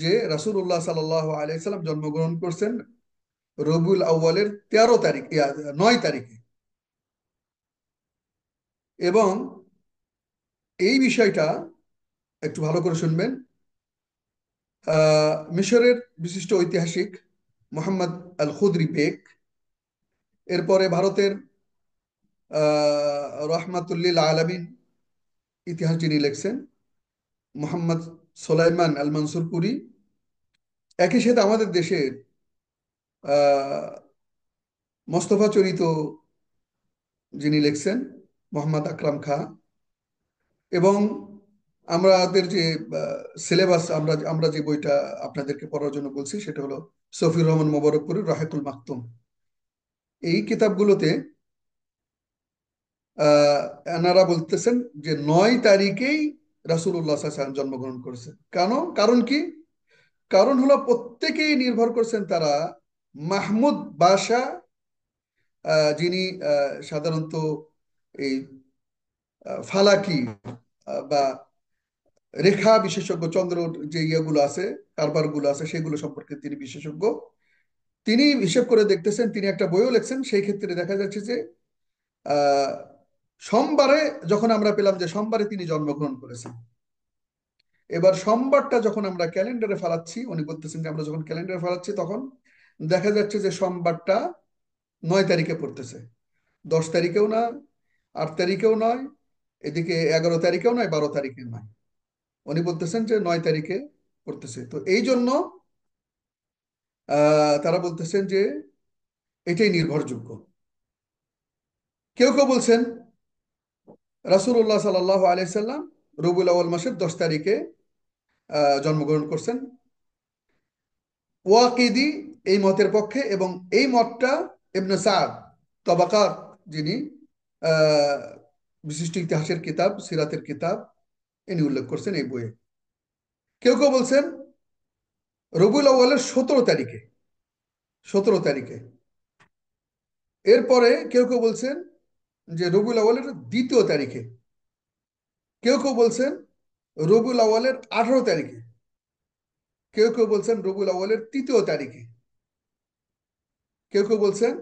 যে রাসূলুল্লাহ সাল্লাল্লাহু আলাইহি সাল্লাম জন্মগ্রহণ করছেন রবিউল আউয়ালের 13 তারিখ, 9 তারিখে। এবং এই বিষয়টা একটু ভালো করে শুনবেন। মিশরের বিশিষ্ট ঐতিহাসিক মোহাম্মদ আল খুদরি বেক, এরপরে ভারতের রহমাতুল্লিল আলামিন ইতিহাস যিনি লিখছেন মোহাম্মদ সোলাইমান আল মনসুর পুরি, একই সাথে আমাদের দেশের আহ, মোস্তফা চরিত যিনি লিখছেন মোহাম্মদ আকরাম খাঁ, এবং আমাদের যে সিলেবাস, আমরা আমরা যে বইটা আপনাদেরকে পড়ার জন্য বলছি সেটা হলো সফিউর রহমান মোবারকপুরের রাহেকুল মাকতুম। এই কিতাবগুলোতে আহ এনারা বলতেছেন যে 9 তারিখেই রাসূলুল্লাহ সাল্লাল্লাহু আলাইহি ওয়াসাল্লাম জন্মগ্রহণ করেছেন। কারণ কি? কারণ হলো প্রত্যেকেই নির্ভর করছেন তারা মাহমুদ বাশা, যিনি সাধারণত এই ফালাকি বা রেখা বিশেষজ্ঞ, চন্দ্র যে ইয়েগুলো আছে, কারবারগুলো আছে, সেগুলো সম্পর্কে তিনি বিশেষজ্ঞ। তিনি হিসেব করে দেখতেছেন, তিনি একটা বইও লিখছেন। সেই ক্ষেত্রে দেখা যাচ্ছে যে আহ সোমবারে যখন আমরা পেলাম যে সোমবারে তিনি জন্মগ্রহণ করেছেন, এবার সোমবারটা যখন আমরা ক্যালেন্ডারে ফেলাচ্ছি, উনি বলতেছেন যে আমরা যখন ক্যালেন্ডারে ফেলাচ্ছি তখন দেখা যাচ্ছে যে সোমবারটা 9 তারিখে পড়তেছে। 10 তারিখেও না, 8 তারিখেও নয়, এদিকে 11 তারিখেও নয়, 12 তারিখে নয়। উনি বলতেছেন যে 9 তারিখে পড়তেছে। তো এই জন্য তারা বলতেছেন যে এটাই নির্ভরযোগ্য। কেউ কেউ বলছেন রাসূলুল্লাহ সাল্লাল্লাহু আলাইহি সাল্লাম রবিউল আউয়াল মাসের 10 তারিখে জন্মগ্রহণ করছেন। ওয়াকিদি এই মতের পক্ষে, এবং এই মতটা ইবনে সাদ তবাকাত, যিনি আহ, বিশিষ্ট ইতিহাসের কিতাব, সিরাতের কিতাব, ইনি উল্লেখ করছেন এই বইয়ে। কেউ কেউ বলছেন রবিউল আউয়ালের 17 তারিখে, 17 তারিখে। এরপরে কেউ কেউ বলছেন যে রবিউল আউয়ালের 2য় তারিখে। কেউ কেউ বলছেন রবিউল আউয়ালের 18 তারিখে। কেউ কেউ বলছেন রবিউল আউয়ালের 3য় তারিখে। কেউ কেউ বলছেন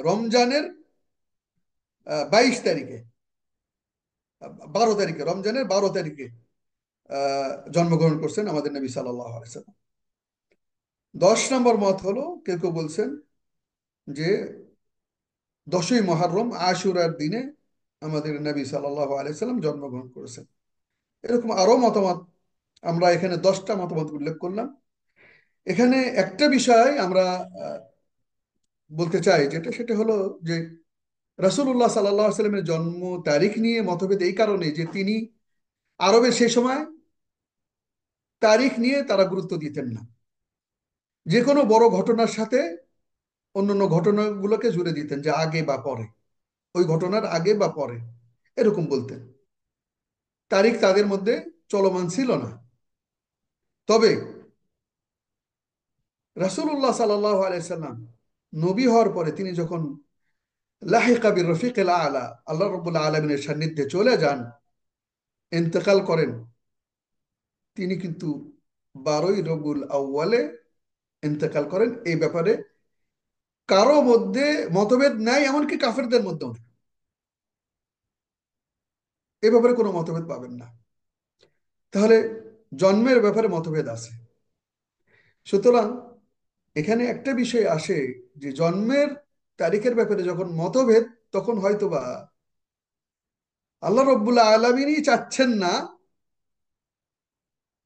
রমজানের 22 তারিখে, 12 তারিখে, রমজানের 12 তারিখে জন্মগ্রহণ করছেন আমাদের নবী সাল্লাল্লাহু আলাইহি সাল্লাম। 10 নম্বর মত হলো, কেউ কেউ বলছেন যে 10ই মুহররম আশুরার দিনে আমাদের নবী সাল্লাল্লাহু আলাইহি সাল্লাম জন্মগ্রহণ করেছেন। এরকম আরো মতামত, আমরা এখানে 10টা মতামত উল্লেখ করলাম। এখানে একটা বিষয় আমরা আহ, বলতে চাই, সেটা হলো যে রাসূলুল্লাহ সাল্লাল্লাহু আলাইহি সাল্লামের জন্ম তারিখ নিয়ে মতভেদ এই কারণে যে তিনি আরবে সেই সময় তারিখ নিয়ে তারা গুরুত্ব দিতেন না। যে কোনো বড় ঘটনার সাথে অন্যান্য ঘটনাগুলোকে জুড়ে দিতেন, যে আগে বা পরে, ওই ঘটনার আগে বা পরে, এরকম বলতেন। তারিখ তাদের মধ্যে চলমান ছিল না। তবে রাসূলুল্লাহ সাল্লাল্লাহু আলাইহি সাল্লাম নবী হওয়ার পরে তিনি যখন লাহিকা বির রফিকিল আলা, আল্লাহ রাব্বুল আলামিনের সান্নিধ্যে চলে যান, ইন্তেকাল করেন, তিনি কিন্তু 12ই রবিউল আউয়ালে ইন্তেকাল করেন। এই ব্যাপারে কারো মধ্যে মতভেদ নাই, এমনকি কাফেরদের মধ্যেও না। এ ব্যাপারে কোনো মতভেদ পাবেন না। তাহলে জন্মের ব্যাপারে মতভেদ আছে। সুতরাং এখানে একটা বিষয় আসে যে জন্মের তারিখের ব্যাপারে যখন মতভেদ, তখন হয়তোবা আল্লাহ রব্বুল আলমিনই চাচ্ছেন না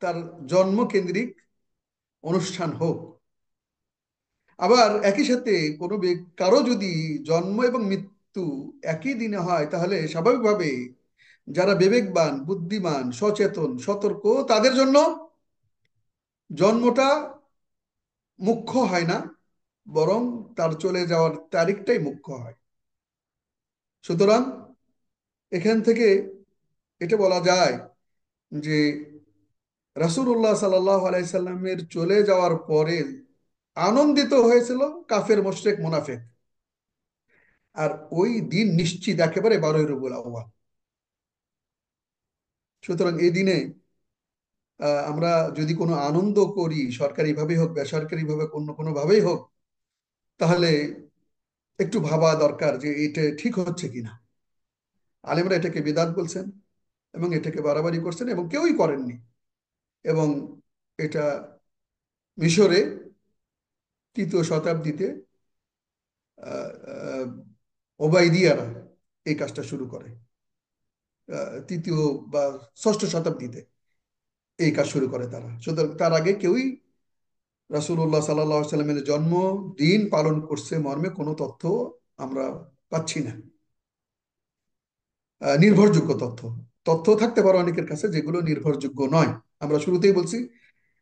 তার জন্ম কেন্দ্রিক অনুষ্ঠান হোক। আবার একই সাথে কোনো কারো যদি জন্ম এবং মৃত্যু একই দিনে হয়, তাহলে স্বাভাবিকভাবে যারা বিবেকবান, বুদ্ধিমান, সচেতন, সতর্ক, তাদের জন্য জন্মটা মুখ্য হয় না, বরং তার চলে যাওয়ার তারিখটাই মুখ্য হয়। সুতরাং এখান থেকে এটা বলা যায় যে রাসূলুল্লাহ সাল্লাল্লাহু আলাইহি সাল্লামের চলে যাওয়ার পরে আনন্দিত হয়েছিল কাফের মুশরিক মুনাফিক। আর ওই দিন নিশ্চিত একেবারে 12ই রবিউল আউয়াল। সুতরাং এই দিনে আমরা যদি কোনো আনন্দ করি, সরকারিভাবে হোক বেসরকারিভাবে অন্য কোনো ভাবেই হোক, তাহলে একটু ভাবা দরকার যে এটা ঠিক হচ্ছে কিনা। আলেমরা এটাকে বিদআত বলছেন এবং এটাকে বাড়াবাড়ি করছেন এবং কেউই করেননি। এবং এটা মিশরে 3য় শতাব্দীতে আহ, আহ, ওবাইদিয়ারা এই কাজটা শুরু করে। 3য় বা 6ষ্ঠ শতাব্দীতে এই কাজ শুরু করে তারা। সুতরাং তার আগে কেউই রাসূলুল্লাহ সাল্লাল্লাহু আলাইহি সাল্লামের জন্মদিন পালন করছে মর্মে কোনো তথ্য আমরা পাচ্ছি না। নির্ভরযোগ্য তথ্য তথ্য থাকতে পারে অনেকের কাছে, যেগুলো নির্ভরযোগ্য নয়। আমরা শুরুতেই বলছি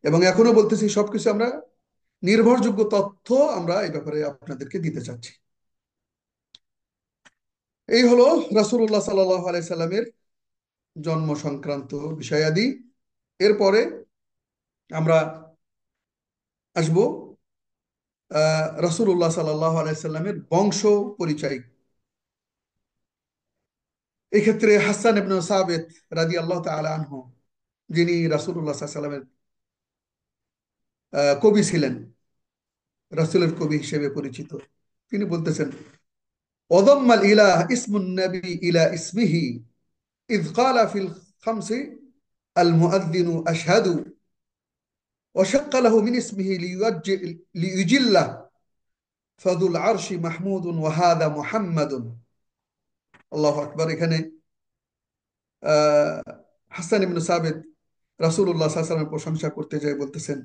এবং এখনো বলতেছি, সবকিছু আমরা নির্ভরযোগ্য তথ্য আমরা এই ব্যাপারে আপনাদেরকে দিতে চাচ্ছি। এই হলো রাসূলুল্লাহ সাল্লাল্লাহু আলাইহি সাল্লামের জন্ম সংক্রান্ত বিষয়াদি। এরপরে আমরা আসবো রাসূলুল্লাহ সাল্লাল্লাহু আলাইহি সাল্লামের বংশ পরিচয়। এক্ষেত্রে হাসান ইবনে সাবিত রাদিয়াল্লাহু তাআলা আনহু, যিনি রাসূলুল্লাহ সাল্লাল্লাহু আলাইহি সাল্লামের কবি ছিলেন, রাসূলের কবি হিসেবে পরিচিত, তিনি বলতেছেন, ওয়াদাম্মাল ইলাহ ইসমুন নবী ইলা ইসমিহি ইয ক্বালা ফিল খামসি আল মুআদ্দিনু আশহাদু وشق له من اسمه ليجله فذو العرش محمود وهذا محمد। আল্লাহু আকবার। এখানে আহ, হাসান ইবনে সাবিত রাসূলুল্লাহ সাল্লাল্লাহু আলাইহি ওয়াসাল্লামের প্রশংসা করতে যায় বলতেছেন,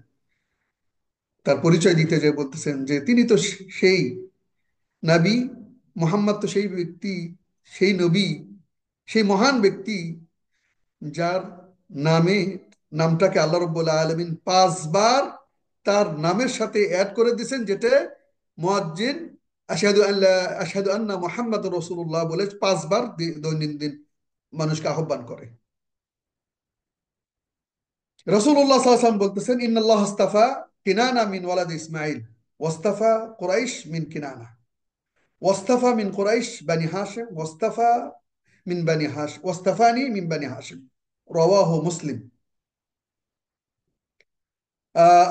তার পরিচয় দিতে যায় বলতেছেন যে তিনি তো সেই নবী, মুহাম্মদ তো সেই ব্যক্তি, সেই নবী, সেই মহান ব্যক্তি যার নামে নামটাকে আল্লাহ রাব্বুল আলামিন 5 বার তার নামের সাথে অ্যাড করে দিয়েছেন, যেটা মুয়াজ্জিন আশহাদু আন্না মুহাম্মাদুর রাসূলুল্লাহ বলে 5 বার দৈনন্দিন মানুষকে আহ্বান করে। রাসূলুল্লাহ সাল্লাল্লাহু আলাইহি ওয়াসাল্লাম বলতেছেন, ইন্নাল্লাহ আস্তাফা কিনানা মিন ওয়ালাদ ইসমাঈল ওয়াস্তাফা কুরাইশ মিন কিনানা ওয়াস্তাফা মিন কুরাইশ বানি হাশিম ওয়াস্তাফা মিন বানি হাশিম ওয়াস্তাফানি মিন বানি হাশিম। রাওয়াহু মুসলিম।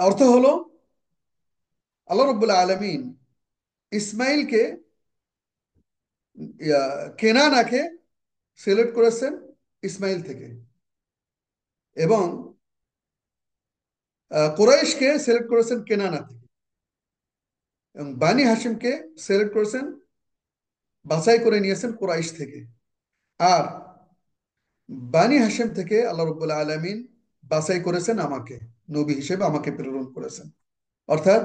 অর্থ হলো, আল্লাহ রাব্বুল আলামিন ইসমাইলকে, কেনানাকে সিলেক্ট করেছেন ইসমাইল থেকে, এবং কুরাইশকে সিলেক্ট করেছেন কেনানা থেকে, এবং বানি হাশিমকে সিলেক্ট করেছেন, বাছাই করে নিয়েছেন কুরাইশ থেকে। আর বানি হাশিম থেকে আল্লাহ রাব্বুল আলামিন বাছাই করেছেন আমাকে, নবী হিসেবে আমাকে প্রেরণ করেছেন। অর্থাৎ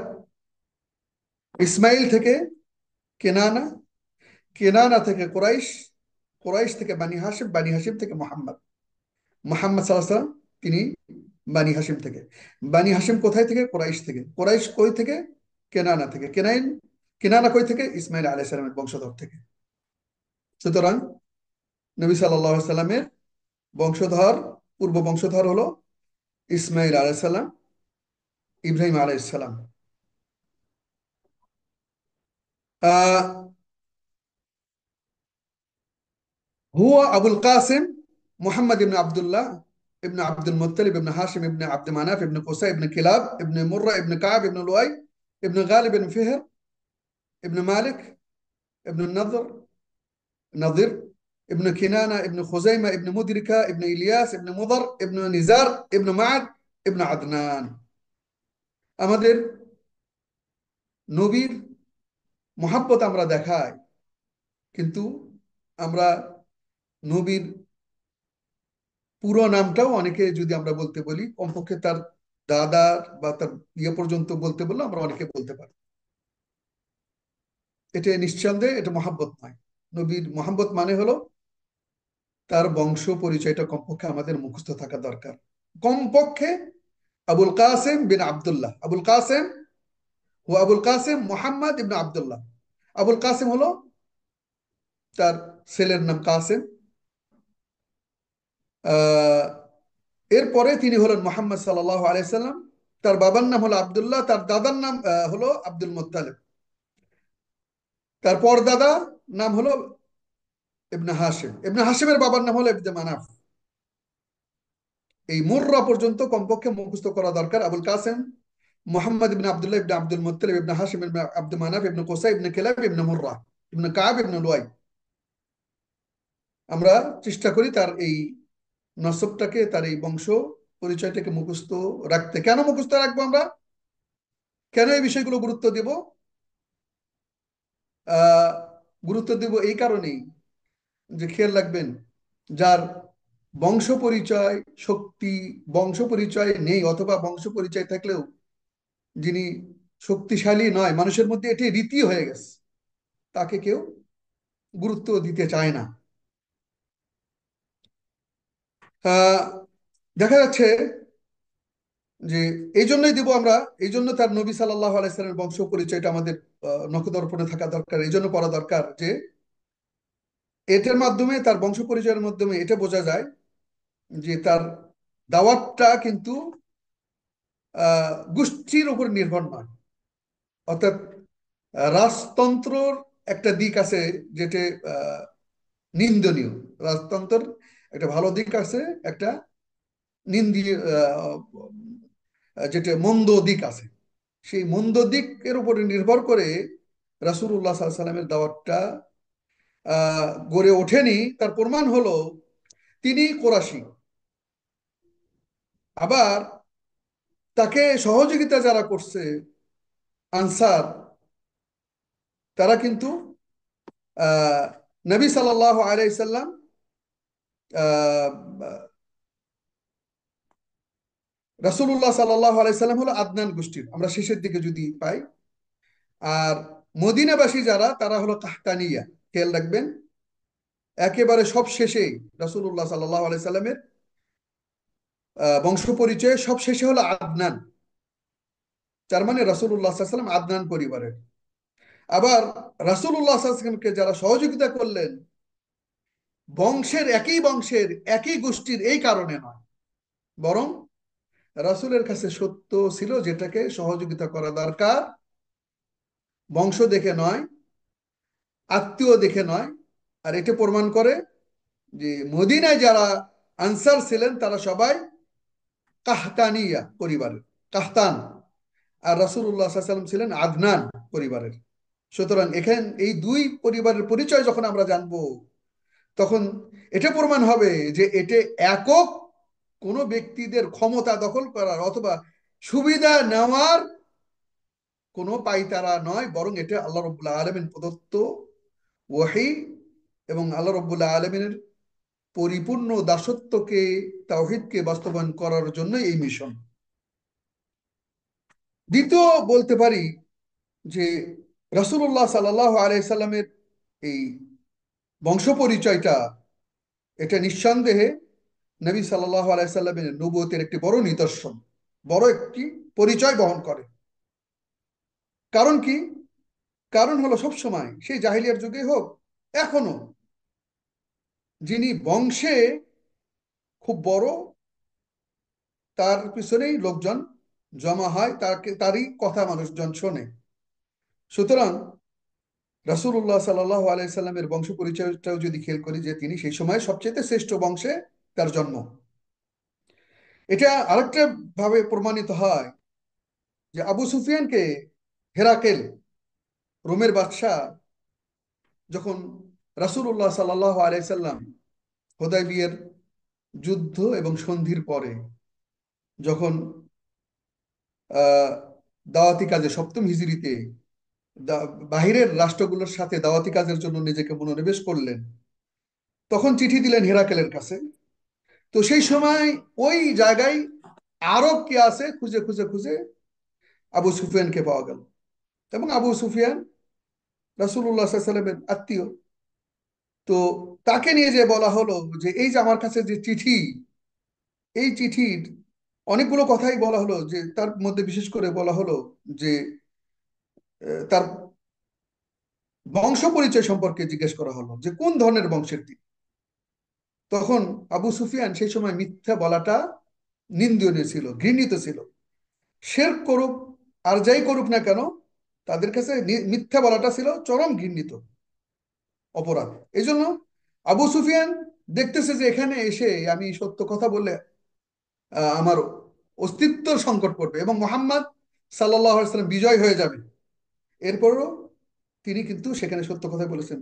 ইসমাইল থেকে কেনানা, কেনানা থেকে কুরাইশ, কুরাইশ থেকে বানি হাশিম, বানি হাশিম থেকে মোহাম্মদ, মোহাম্মদ সাল্লাল্লাহু আলাইহি ওয়াসাল্লাম তিনি বানি হাশিম থেকে। বানি হাশিম কোথায় থেকে? কুরাইশ থেকে। কুরাইশ কই থেকে? কেনানা থেকে। কেনানা কই থেকে? ইসমাইল আলাইহিস সালামের বংশধর থেকে। সুতরাং নবী সাল্লাল্লাহু আলাইহি সাল্লামের বংশধর, পূর্ব বংশধর হলো ইসমাইল আলাইহিস সালাম, ইব্রাহিম আলাইহিস সালাম। আহ هو أبو القاسم محمد بن عبد الله ابن عبد المطلب ابن هاشم ابن عبد مناف ابن قصي ابن كلاب ابن مرة ابن كعب ابن لؤي ابن غالب ابن فهر ابن مالك ابن نضر ابن كنانة ابن خزيمة ابن مدركة ابن إلياس ابن مضر ابن نزار ابن معد ابن عدنان। আমাদের নবীর মহাব্বত আমরা দেখাই, কিন্তু আমরা নবীর পুরো নামটাও অনেকে যদি আমরা বলতে বলি, কমপক্ষে তার দাদা বা তার ইয়ে পর্যন্ত বলতে বললে আমরা অনেকে বলতে পারি। এটা নিঃসন্দেহে এটা মহাব্বত নয়। নবীর মহাব্বত মানে হলো তার বংশ পরিচয়টা কমপক্ষে আমাদের মুখস্থ থাকা দরকার। কমপক্ষে আবুল কাসেম বিন আব্দুল্লাহ, আবুল কাসেম ও আবুল কাসেম মোহাম্মদ ইবনে আব্দুল্লাহ। আবুল কাসেম হলো তার ছেলের নাম কাসেম, আহ এরপরে তিনি হলেন মোহাম্মদ সাল্লাল্লাহু আলাইহি সাল্লাম, তার বাবার নাম হলো আব্দুল্লাহ, তার দাদার নাম হলো আব্দুল মোত্তালেব, তার পরদাদা নাম হলো ইবনে হাশিম, ইবনে হাশিমের বাবার নাম হলো ইবনে মানাফ। এই মুররা পর্যন্ত কমপক্ষে মুখস্থ করা দরকার। আবুল কাসেম মোহাম্মদ ইবনে আব্দুল্লাহ ইবনে আব্দুল মুত্তালিব ইবনে হাশিম ইবনে আব্দুল মানাফ ইবনে কোসাই ইবনে কিলাব ইবনে মুররা ইবনে কাব ইবনে লুয়াই। আমরা চেষ্টা করি তার এই নসবটাকে, তার এই বংশ পরিচয়টাকে মুখস্থ রাখতে। কেন মুখস্থ রাখবো আমরা, কেন এই বিষয়গুলো গুরুত্ব দেব? আহ গুরুত্ব দেব এই কারণেই যে, খেয়াল রাখবেন, যার বংশ পরিচয় শক্তি, বংশ পরিচয় নেই অথবা বংশ পরিচয় থাকলেও যিনি শক্তিশালী নয়, মানুষের মধ্যে এটি রীতি হয়ে গেছে, তাকে কেউ গুরুত্ব দিতে চায় না। আহ দেখা যাচ্ছে যে এই জন্যই দিব আমরা, এই জন্য তার নবী সাল্লাল্লাহু আলাইহি সাল্লামের বংশ পরিচয়টা আমাদের নখদর্পণে থাকা দরকার, এই জন্য পড়া দরকার যে এটার মাধ্যমে, তার বংশ পরিচয়ের মাধ্যমে এটা বোঝা যায় যে তার দাওয়াতটা কিন্তু গোষ্ঠীর উপর নির্ভর নয়। অর্থাৎ রাজতন্ত্রর একটা দিক আছে যেটা আহ, নিন্দনীয়, রাজতন্ত্রের একটা ভালো দিক আছে, একটা নিন্দীয় যেটা মন্দ দিক আছে। সেই মন্দ দিকের উপরে নির্ভর করে রাসূলুল্লাহ সাল্লাল্লাহু আলাইহি সাল্লামের দাওয়াতটা গড়ে ওঠেনি। তার প্রমাণ হলো তিনি কোরাশি, আবার তাকে সহযোগিতা যারা করছে আনসার, তারা কিন্তু আহ নবী সাল্লাল্লাহু আলাইহি সাল্লাম আহ রাসূলুল্লাহ সাল্লাল্লাহু আলাইহি সাল্লাম হলো আদনান গোষ্ঠীর, আমরা শেষের দিকে যদি পাই। আর মদিনাবাসী যারা, তারা হলো কাহতানিয়া। খেয়াল রাখবেন, একেবারে সব শেষে রাসূলুল্লাহ সাল্লাল্লাহু আলাইহি সাল্লামের বংশ পরিচয় সব শেষে হলো আদনান। তার মানে রাসূলুল্লাহ সাল্লাল্লাহু আলাইহি সাল্লাম আদনান পরিবারের। আবার রাসূলুল্লাহ সাল্লাল্লাহু আলাইহি সাল্লামকে যারা সহযোগিতা করলেন, বংশের, একই বংশের একই গোষ্ঠীর এই কারণে নয়, বরং রাসূলের কাছে সত্য ছিল যেটাকে সহযোগিতা করা দরকার, বংশ দেখে নয়, আত্মীয় দেখে নয়। আর এটা প্রমাণ করে যে মদিনায় যারা আনসার ছিলেন তারা সবাই কাহতানিয়া পরিবারের, কাহতান। আর রাসূলুল্লাহ সাল্লাল্লাহু আলাইহি সাল্লাম ছিলেন আদনান পরিবারের। সুতরাং এখানে এই দুই পরিবারের পরিচয় যখন আমরা জানবো, তখন এটা প্রমাণ হবে যে এটা একক কোনো ব্যক্তিদের ক্ষমতা দখল করার অথবা সুবিধা নেওয়ার কোনো পাইতারা নয়, বরং এটা আল্লাহ রাব্বুল আলামিন প্রদত্ত ওহী এবং আল্লাহ রাব্বুল আলামিনের পরিপূর্ণ দাসত্বকে, তাওহীদকে বাস্তবায়ন করার জন্য এই মিশন। দ্বিতীয় বলতে পারি যে রাসূলুল্লাহ সাল্লাল্লাহু আলাইহি সাল্লামের এই বংশ পরিচয়টা, এটা নিঃসন্দেহে নবী সাল্লাল্লাহু আলাইহি সাল্লামের নবুয়তের একটি বড় নিদর্শন, বড় একটি পরিচয় বহন করে। কারণ কি? কারণ হলো সবসময়, সেই জাহিলিয়ার যুগে হোক এখনো, যিনি বংশে খুব বড়, তার পিছনেই লোকজন জমা হয়, তারই কথা মানুষজন শোনে। সুতরাং রাসূলুল্লাহ সাল্লাল্লাহু আলাইহি সাল্লামের বংশ পরিচয়টাও যদি খেয়াল করি, যে তিনি সেই সময় সবচেয়ে শ্রেষ্ঠ বংশে তার জন্ম। এটা আরেকটা ভাবে প্রমাণিত হয় যে আবু সুফিয়ানকে হেরাকেল, রোমের বাদশাহ, যখন রাসূলুল্লাহ সাল্লাল্লাহু আলাইহি সাল্লাম হুদায়বিয়ার যুদ্ধ এবং সন্ধির পরে যখন আহ দাওয়াতি কাজে সপ্তম হিজরিতে বাহিরের রাষ্ট্রগুলোর সাথে দাওয়াতি কাজের জন্য নিজেকে মনোনিবেশ করলেন, তখন চিঠি দিলেন হেরাকেলের কাছে। তো সেই সময় ওই জায়গায় আরব কে আছে খুঁজে খুঁজে খুঁজে আবু সুফিয়ানকে পাওয়া গেল। এবং আবু সুফিয়ান রাসূলুল্লাহ সাল্লাল্লাহু আলাইহি সাল্লামের আত্মীয়। তো তাকে নিয়ে যে বলা হলো যে এই যে আমার কাছে যে চিঠি, এই চিঠির অনেকগুলো কথাই বলা হলো, যে তার মধ্যে বিশেষ করে বলা হলো যে তার বংশ পরিচয় সম্পর্কে জিজ্ঞেস করা হলো যে কোন ধরনের বংশের তিনি। তখন আবু সুফিয়ান সেই সময় মিথ্যা বলাটা নিন্দনীয় ছিল, ঘৃণিত ছিল। শিরক করুক আর যাই করুক না কেন, তাদের কাছে মিথ্যা বলাটা ছিল চরম ঘৃণিত অপরাধ। এই জন্য আবু সুফিয়ান দেখতেছে যে এখানে এসে আমি সত্য কথা বললে আমার অস্তিত্ব সংকট পড়বে এবং মোহাম্মদ সাল্লাল্লাহু আলাইহি সাল্লাম বিজয় হয়ে যাবে। এরপরও তিনি কিন্তু সেখানে সত্য কথা বলেছেন।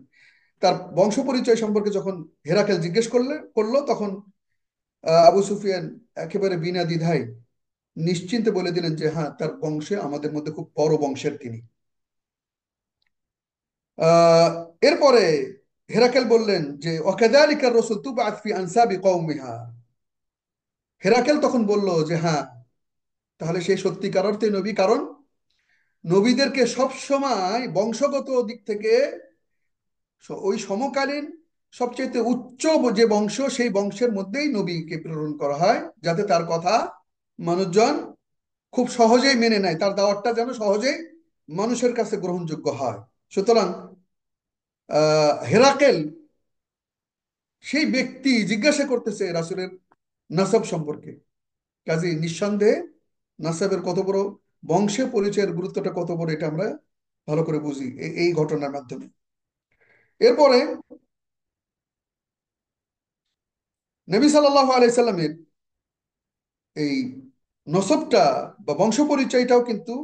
তার বংশ পরিচয় সম্পর্কে যখন হেরাকেল জিজ্ঞেস করলো, তখন আবু সুফিয়ান একেবারে বিনা দ্বিধায় নিশ্চিন্তে বলে দিলেন যে হ্যাঁ, তার বংশে আমাদের মধ্যে খুব বড় বংশের তিনি। আহ এরপরে হেরাকেল বললেন যে ওয়াকাযালিকা রাসূল তুবআত ফি আনসাবি কওমিহা। হেরাকেল তখন বলল যে হ্যাঁ, তাহলে সেই সত্যিকার অর্থে নবী, কারণ নবীদেরকে সব সময় বংশগত দিক থেকে ওই সমকালীন সবচেয়ে উচ্চ যে বংশ, সেই বংশের মধ্যেই নবীকে প্রেরণ করা হয়, যাতে তার কথা মানুষজন খুব সহজেই মেনে নেয়, তার দাওয়াতটা যেন সহজেই মানুষের কাছে গ্রহণযোগ্য হয়। সুতরাং হেরাকেল সেই ব্যক্তি জিজ্ঞাসা করতেছে রাসূলের নাসব সম্পর্কে। কাজে নিঃসন্দেহে নাসাবের কত বড়, বংশে পরিচয়ের গুরুত্বটা কত বড়, এটা আমরা ভালো করে বুঝি এই ঘটনার মাধ্যমে। এরপরে নবী সাল্লাল্লাহু আলাইহি সাল্লামের এই নসবটা বা বংশ পরিচয়টাও কিন্তু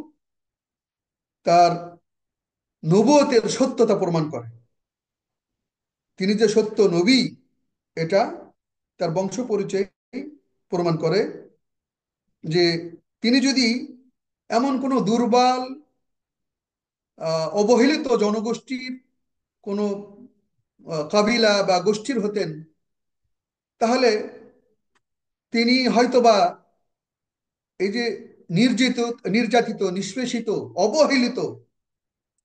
তার নবুয়তের সত্যতা প্রমাণ করে। তিনি যে সত্য নবী, এটা তার বংশ পরিচয় প্রমাণ করে। যে তিনি যদি এমন কোনো দুর্বল অবহেলিত জনগোষ্ঠীর কোনো কাবিলা বা গোষ্ঠীর হতেন, তাহলে তিনি হয়তোবা এই যে নির্যাতিত, নিষ্পেষিত, অবহেলিত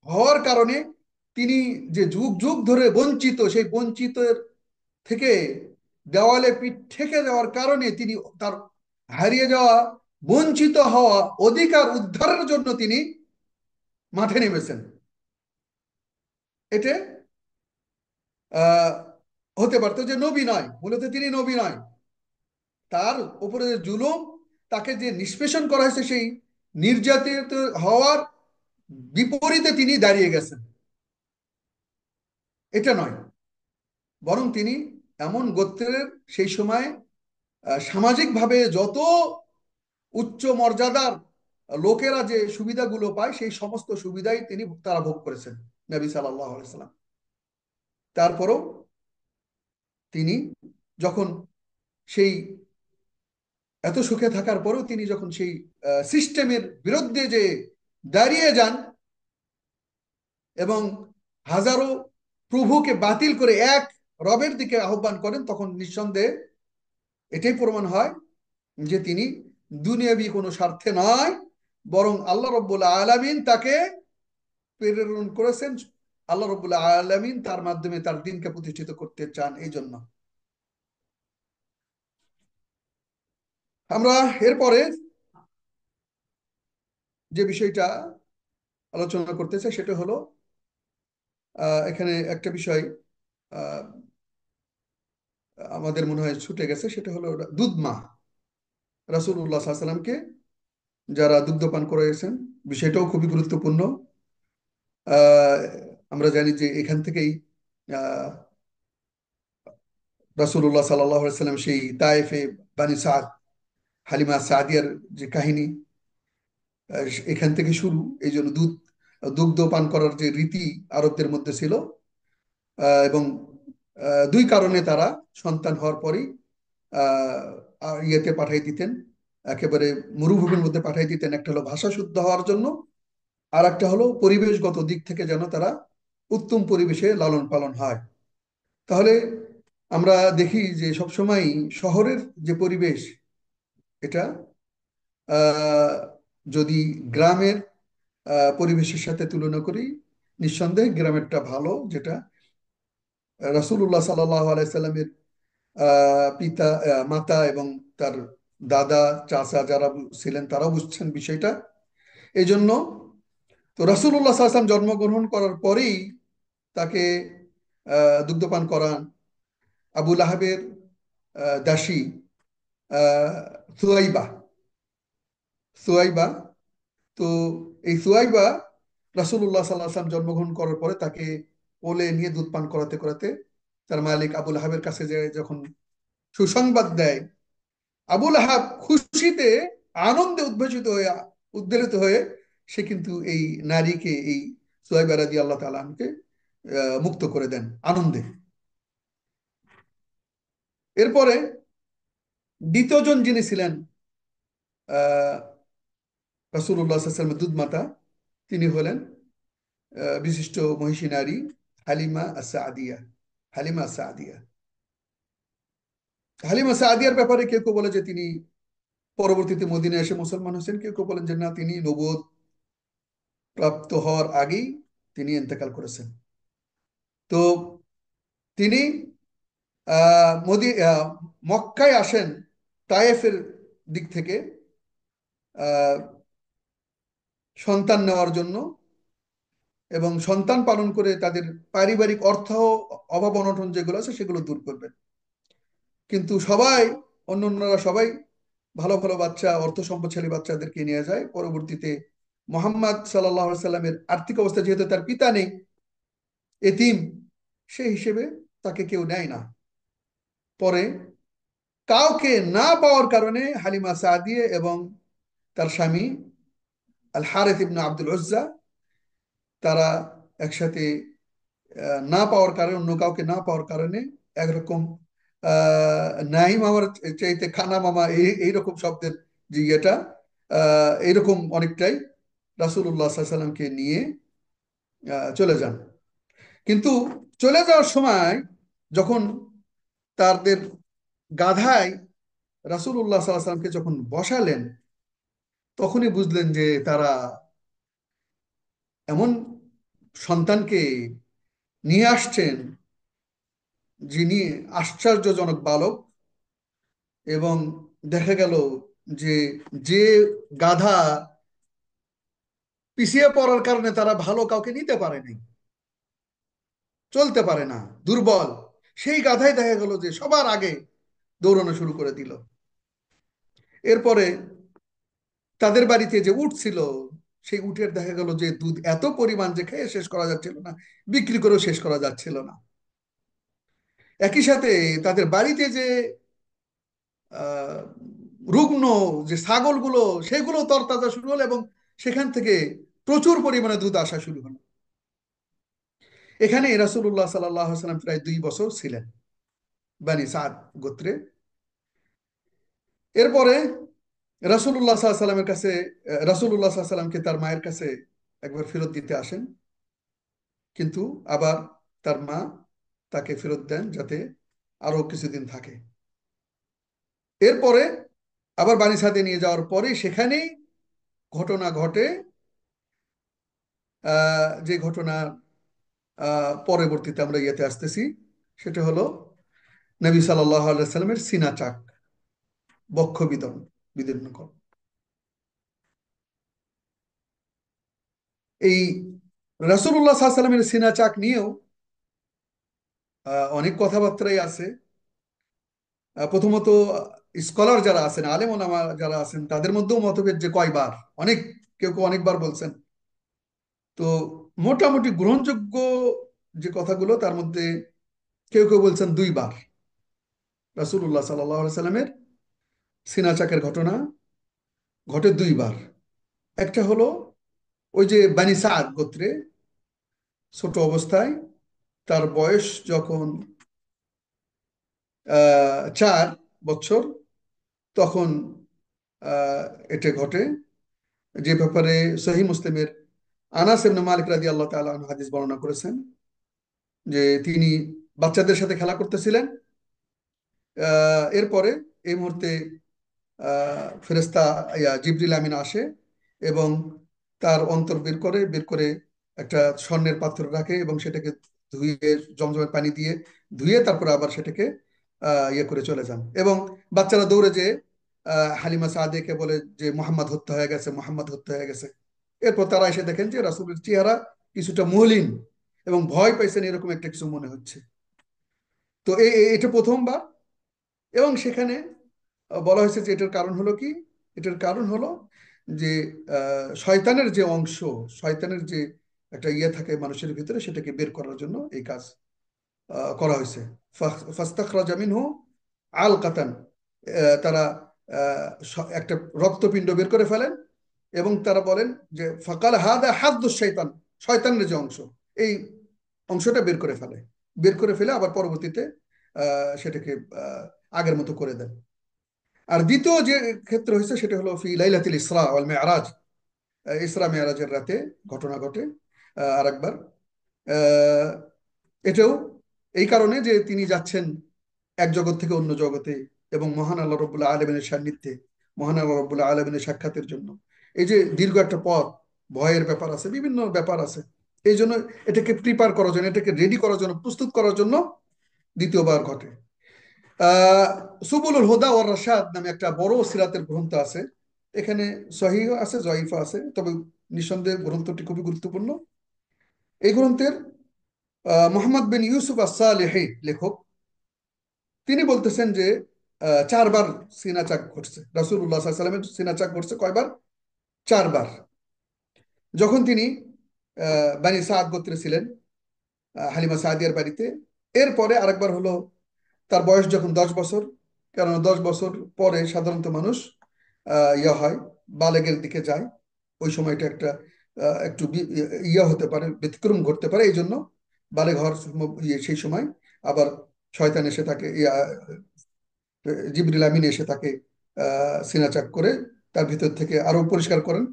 হওয়ার কারণে তিনি যে যুগ যুগ ধরে বঞ্চিত, সেই বঞ্চিতের থেকে দেওয়ালে পিঠ ঠেকে যাওয়ার কারণে তিনি তার হারিয়ে যাওয়া, বঞ্চিত হওয়া অধিকার উদ্ধারের জন্য তিনি মাঠে নেমেছেন। এটা আহ হতে পারতো যে নবী নয়, মূলত তিনি নবী নয়, তার উপরে যে জুলুম, তাকে যে নিষ্পেষণ করা হয়েছে, সেই নির্যাতিত হওয়ার বিপরীতে তিনি দাঁড়িয়ে গেছেন, এটা নয়। বরং তিনি এমন গোত্রের, সেই সময় সামাজিকভাবে যত উচ্চ মর্যাদার লোকেরা যে সুবিধাগুলো পায়, সেই সমস্ত সুবিধাই তারা ভোগ করেছেন, নবী সাল্লাল্লাহু আলাইহি সাল্লাম। তারপরও তিনি যখন সেই এত সুখে থাকার পরেও তিনি যখন সেই সিস্টেমের বিরুদ্ধে যে দাঁড়িয়ে যান এবং হাজারো প্রভুকে বাতিল করে এক রবের দিকে আহ্বান করেন, তখন নিঃসন্দেহে এটাই প্রমাণ হয় যে তিনি দুনিয়াবি কোনো স্বার্থে নয়, বরং আল্লাহ রব্বুল আলামিন তাকে প্রেরণ করেছেন। আল্লাহ রব্বুল আলামিন তার মাধ্যমে তার দিনকে প্রতিষ্ঠিত করতে চান। এই জন্য আমরা এরপরে যে বিষয়টা আলোচনা করতে চাই, সেটা হলো এখানে একটা বিষয় আহ, আমাদের মনে হয় ছুটে গেছে, সেটা হলো দুধ মা, রাসূলুল্লাহ সাল্লাল্লাহু আলাইহি সাল্লামকে যারা দুগ্ধপান করিয়েছেন, বিষয়টাও খুবই গুরুত্বপূর্ণ। আহ, আমরা জানি যে এখান থেকেই আহ, রাসূলুল্লাহ সাল্লাল্লাহু আলাইহি সাল্লাম সেই তায়েফে বানি সাদ, হালিমা সাদিয়ার যে কাহিনী, এখান থেকে শুরু। এই জন্য দুগ্ধ পান করার যে রীতি আরবদের মধ্যে ছিল, এবং দুই কারণে তারা সন্তান হওয়ার পরেই ইয়েতে পাঠাই দিতেন, একেবারে মরুভূমির মধ্যে পাঠাই দিতেন। একটা হলো ভাষা শুদ্ধ হওয়ার জন্য, আর একটা হলো পরিবেশগত দিক থেকে যেন তারা উত্তম পরিবেশে লালন পালন হয়। তাহলে আমরা দেখি যে সবসময় শহরের যে পরিবেশ, এটা আহ, যদি গ্রামের পরিবেশের সাথে তুলনা করি, নিঃসন্দেহে গ্রামেরটা ভালো। যেটা রাসূলুল্লাহ সাল্লাল্লাহু আলাইহি সাল্লামের পিতা, মাতা এবং তার দাদা, চাচা যারা ছিলেন, তারাও বুঝছেন বিষয়টা। এই জন্য তো রাসূলুল্লাহ সাল্লাল্লাহু আলাইহি ওয়াসাল্লাম জন্মগ্রহণ করার পরেই তাকে দুগ্ধপান করান আবু লাহাবের দাসী আহ, সুয়াইবা। সুয়াইবা। তো এই সুয়াইবা রাসূলুল্লাহ সাল্লাল্লাহু আলাইহি ওয়াসাল্লাম জন্মগ্রহণ করার পরে তাকে কোলে নিয়ে দুধ পান করাতে করাতে তার মালিক আবুল আহাবের কাছে যে যখন সুসংবাদ দেয়, আবুল আহাব খুশিতে আনন্দে উদ্ভাসিত হয়ে উদ্বেলিত হয়ে সে কিন্তু এই নারীকে, এই সুহাইবা রাদিয়াল্লাহু তাআলা আনহাকে মুক্ত করে দেন আনন্দে। এরপরে দ্বিতীয় জন যিনি ছিলেন আহ রাসূলুল্লাহ সাল্লাল্লাহু আলাইহি ওয়াসাল্লামের দুধ মাতা, তিনি হলেন বিশিষ্ট মহিষী নারী হালিমা আস-সাদিয়া। হালিমা আস-সাদিয়া, হালিমা সাদিয়ার ব্যাপারে কেউ কেউ বলে যে তিনি পরবর্তীতে মদিনায় এসে মুসলমান হয়েছেন, কেউ কেউ বলেন যে না, তিনি নবুয়ত প্রাপ্ত হওয়ার আগেই তিনি ইন্তেকাল করেছেন। তো তিনি মক্কায় আসেন তায়েফের দিক থেকে আহ, সন্তান নেওয়ার জন্য, এবং সন্তান পালন করে তাদের পারিবারিক অর্থ অভাব অনটন যেগুলো আছে সেগুলো দূর করবেন। কিন্তু সবাই, অন্যান্যরা সবাই ভালো ভালো বাচ্চা, অর্থ সম্পদশালী বাচ্চাদেরকে নিয়ে যায়। পরবর্তীতে মোহাম্মদ সাল্লাল্লাহু আলাইহি সাল্লামের আর্থিক অবস্থা যেহেতু তার পিতা নেই, এতিম, সেই হিসেবে তাকে কেউ নেয় না। পরে কাউকে না পাওয়ার কারণে হালিমা সাদিয়া এবং তার স্বামী আল হারিস ইবনে আব্দুল উজ্জা, তারা একসাথে না পাওয়ার কারণে, অন্য কাউকে না পাওয়ার কারণে একরকম নাই মামার চাইতে খানা মামা, এইরকম শব্দের যে ইয়েটা, এইরকম অনেকটাই রাসূলুল্লাহ সাল্লাল্লাহু আলাইহি সাল্লামকে নিয়ে চলে যান। কিন্তু চলে যাওয়ার সময় যখন তাদের গাধায় রাসূলুল্লাহ সাল্লাল্লাহু আলাইহি সাল্লামকে যখন বসালেন, তখনই বুঝলেন যে তারা এমন সন্তানকে নিয়ে আসছেন যিনি আশ্চর্যজনক বালক। এবং দেখা গেল যে যে গাধা পিছিয়ে পড়ার কারণে তারা ভালো কাউকে নিতে পারেনি, চলতে পারে না, দুর্বল, সেই গাধাই দেখা গেল যে সবার আগে দৌড়ানো শুরু করে দিল। এরপরে তাদের বাড়িতে যে উট ছিল, সেই উটের দেখা গেল যে দুধ এত পরিমাণ যে খেয়ে শেষ করা যাচ্ছিল না, বিক্রি করেও শেষ করা যাচ্ছিল না। একই সাথে তাদের বাড়িতে যে আহ, রুগ্ন যে ছাগলগুলো, সেগুলো তরতাজা শুরু হলো, এবং সেখান থেকে প্রচুর পরিমাণে দুধ আসা শুরু হলো। এখানে রাসূলুল্লাহ সাল্লাল্লাহু আলাইহি সাল্লাম প্রায় 2 বছর ছিলেন বানি সাদ গোত্রে। এরপরে রাসূলুল্লাহ সাল্লাল্লাহু আলাইহি সাল্লামের কাছে, রাসূলুল্লাহ সাল্লাল্লাহু আলাইহি সাল্লামকে তার মায়ের কাছে একবার ফেরত দিতে আসেন, কিন্তু আবার তার মা তাকে ফেরত দেন যাতে আরো কিছুদিন থাকে। এরপরে আবার বানি সাদে নিয়ে যাওয়ার পরে সেখানেই ঘটনা ঘটে, যে ঘটনা পরবর্তীতে আমরা ইয়েতে আসতেছি। সেটা হলো নবী সাল্লাল্লাহু আলাইহি সাল্লামের সিনা চাক, বক্ষ বিদীর্ণ করা। এই রাসূলুল্লাহ সাল্লাল্লাহু আলাইহি সাল্লামের সিনা চাক নিয়েও অনেক কথাবার্তাই আছে। প্রথমত স্কলার যারা আছেন, আলেম ওলামা যারা আছেন, তাদের মধ্যেও মতভেদ যে কয়বার, অনেক, কেউ কেউ অনেকবার বলছেন। তো মোটামুটি গ্রহণযোগ্য যে কথাগুলো, তার মধ্যে কেউ কেউ বলছেন 2 বার রাসূলুল্লাহ সাল্লাল্লাহু আলাইহি সাল্লামের সিনা চাকের ঘটনা ঘটে 2 বার। একটা হলো ওই যে বানি সাদ গোত্রে ছোট অবস্থায়, তার বয়স যখন 4 বছর, তখন আহ, এটা ঘটে, যে ব্যাপারে সহিহ মুসলিমের আনাস ইবনে মালিক রাদিয়াল্লাহু তাআলা আনহু হাদিস বর্ণনা করেছেন যে তিনি বাচ্চাদের সাথে খেলা করতেছিলেন। এরপরে এই মুহূর্তে ফেরেশতা জিবরিল আমিন আসে এবং তার অন্তর বের করে একটা স্বর্ণের পাত্র রাখে, এবং সেটাকে ধুয়ে, জমজমের পানি দিয়ে ধুয়ে তারপর আবার সেটাকে ইয়ে করে চলে যান। এবং বাচ্চারা দৌড়ে যে হালিমা সাদিয়াকে বলে যে মোহাম্মদ হত্যা হয়ে গেছে, মোহাম্মদ হত্যা হয়ে গেছে। এরপর তারা এসে দেখেন যে রাসূলের চেহারা কিছুটা মলিন এবং ভয় পাইছেন, এরকম একটা কিছু মনে হচ্ছে। তো এটা প্রথমবার। এবং সেখানে বলা হয়েছে যে এটার কারণ হলো কি, এটার কারণ হলো যে শয়তানের যে অংশ, শয়তানের যে একটা ইয়ে থাকে মানুষের ভিতরে, সেটাকে বের করার জন্য এই কাজ করা হয়েছে। ফাস্তাখরাজা মিনহু আলকাতান, তারা একটা রক্তপিণ্ড বের করে ফেলেন এবং তারা বলেন যে ফাকাল হাদা হাদ্দুশ শয়তান, শয়তানের যে অংশ, এই অংশটা বের করে ফেলে। বের করে ফেলে আবার পরবর্তীতে সেটাকে আগের মতো করে দেন। আর দ্বিতীয় যে ক্ষেত্র হয়েছে সেটা হলো ফি লাইলাতুল ইসরা ওয়াল মিআরাজ, ইসরা মেয়ারাজের রাতে ঘটনা ঘটে আরেকবার। আহ, এটাও এই কারণে যে তিনি যাচ্ছেন এক জগৎ থেকে অন্য জগতে এবং মহান আল্লাহ রব্বুল্লাহ আলমিনের সান্নিধ্যে, মহান আল্লাহ রব্বুল্লাহ আলমিনের সাক্ষাতের জন্য। এই যে দীর্ঘ একটা পথ, ভয়ের ব্যাপার আছে, বিভিন্ন ব্যাপার আছে, এই জন্য এটাকে প্রিপেয়ার করার জন্য, এটাকে রেডি করার জন্য, প্রস্তুত করার জন্য দ্বিতীয়বার ঘটে। আহ সুবুলুল হুদা ওয়ার রাশাদ নামে একটা বড় সিরাতের গ্রন্থ আছে। এখানে সহিহ আছে, জয়ীফা আছে, তবে নিঃসন্দেহে গ্রন্থটি খুবই গুরুত্বপূর্ণ। এই গ্রন্থের মোহাম্মদ বিন ইউসুফ আস-সালেহি লেখক, তিনি বলতেছেন যে চারবার সিনা চাক ঘটছে, রাসূলুল্লাহ সাল্লাল্লাহু আলাইহি ওয়াসাল্লামের সিনা চাক ঘটছে কয়বার? চারবার। যখন তিনি বানি সাদ গোত্রে ছিলেন, হালিমা সাদিয়ার বাড়িতে। এরপরে আরেকবার হলো তার বয়স যখন 10 বছর, কারণ 10 বছর পরে সাধারণত মানুষ ইয়া হয়, বালেগের দিকে যায়। ওই সময়টা একটা একটু ইয়া হতে পারে, ব্যতিক্রম ঘটতে পারে, এই জন্য বালেগ হওয়ার সেই সময় আবার শয়তান এসে তাকে জিবরিল আমিন এসে তাকে সিনাচাক করে তার ভিতর থেকে আরো পরিষ্কার করেন।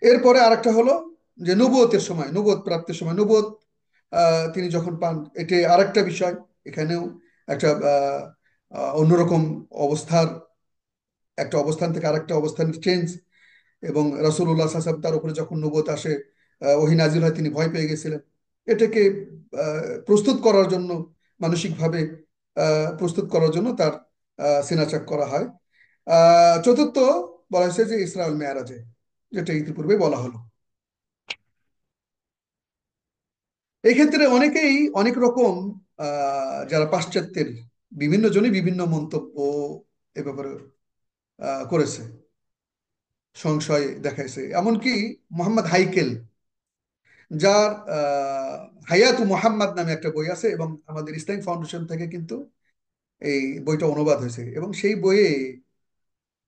এরপরে আরেকটা হলো যে নবুয়তের সময়, নবুয়ত প্রাপ্তির সময়, নবুয়ত তিনি যখন পান, এটি আরেকটা বিষয়। এখানেও একটা অন্যরকম অবস্থার, একটা অবস্থান থেকে আরেকটা অবস্থান চেঞ্জ। এবং রাসূলুল্লাহ সাল্লাল্লাহু আলাইহি ওয়াসাল্লাম তার উপরে যখন নবুয়ত আসে, ওহী নাজিল হয়, তিনি ভয় পেয়ে গেছিলেন। এটাকে প্রস্তুত করার জন্য, মানসিকভাবে প্রস্তুত করার জন্য তার সিনাচাক করা হয়। চতুর্থ বলা হয়েছে যে ইসরা আল মেয়ারাজে, যেটা ইতিপূর্বে বলা হলো। এই ক্ষেত্রে অনেকেই অনেক রকম যারা পাশ্চাত্যের, বিভিন্ন জনই বিভিন্ন মন্তব্য এ ব্যাপারে করেছে, সংশয় দেখাইছে। এমনকি মোহাম্মদ হাইকেল, যার হায়াতু মোহাম্মদ নামে একটা বই আছে, এবং আমাদের ইসলামিক ফাউন্ডেশন থেকে কিন্তু এই বইটা অনুবাদ হয়েছে, এবং সেই বইয়ে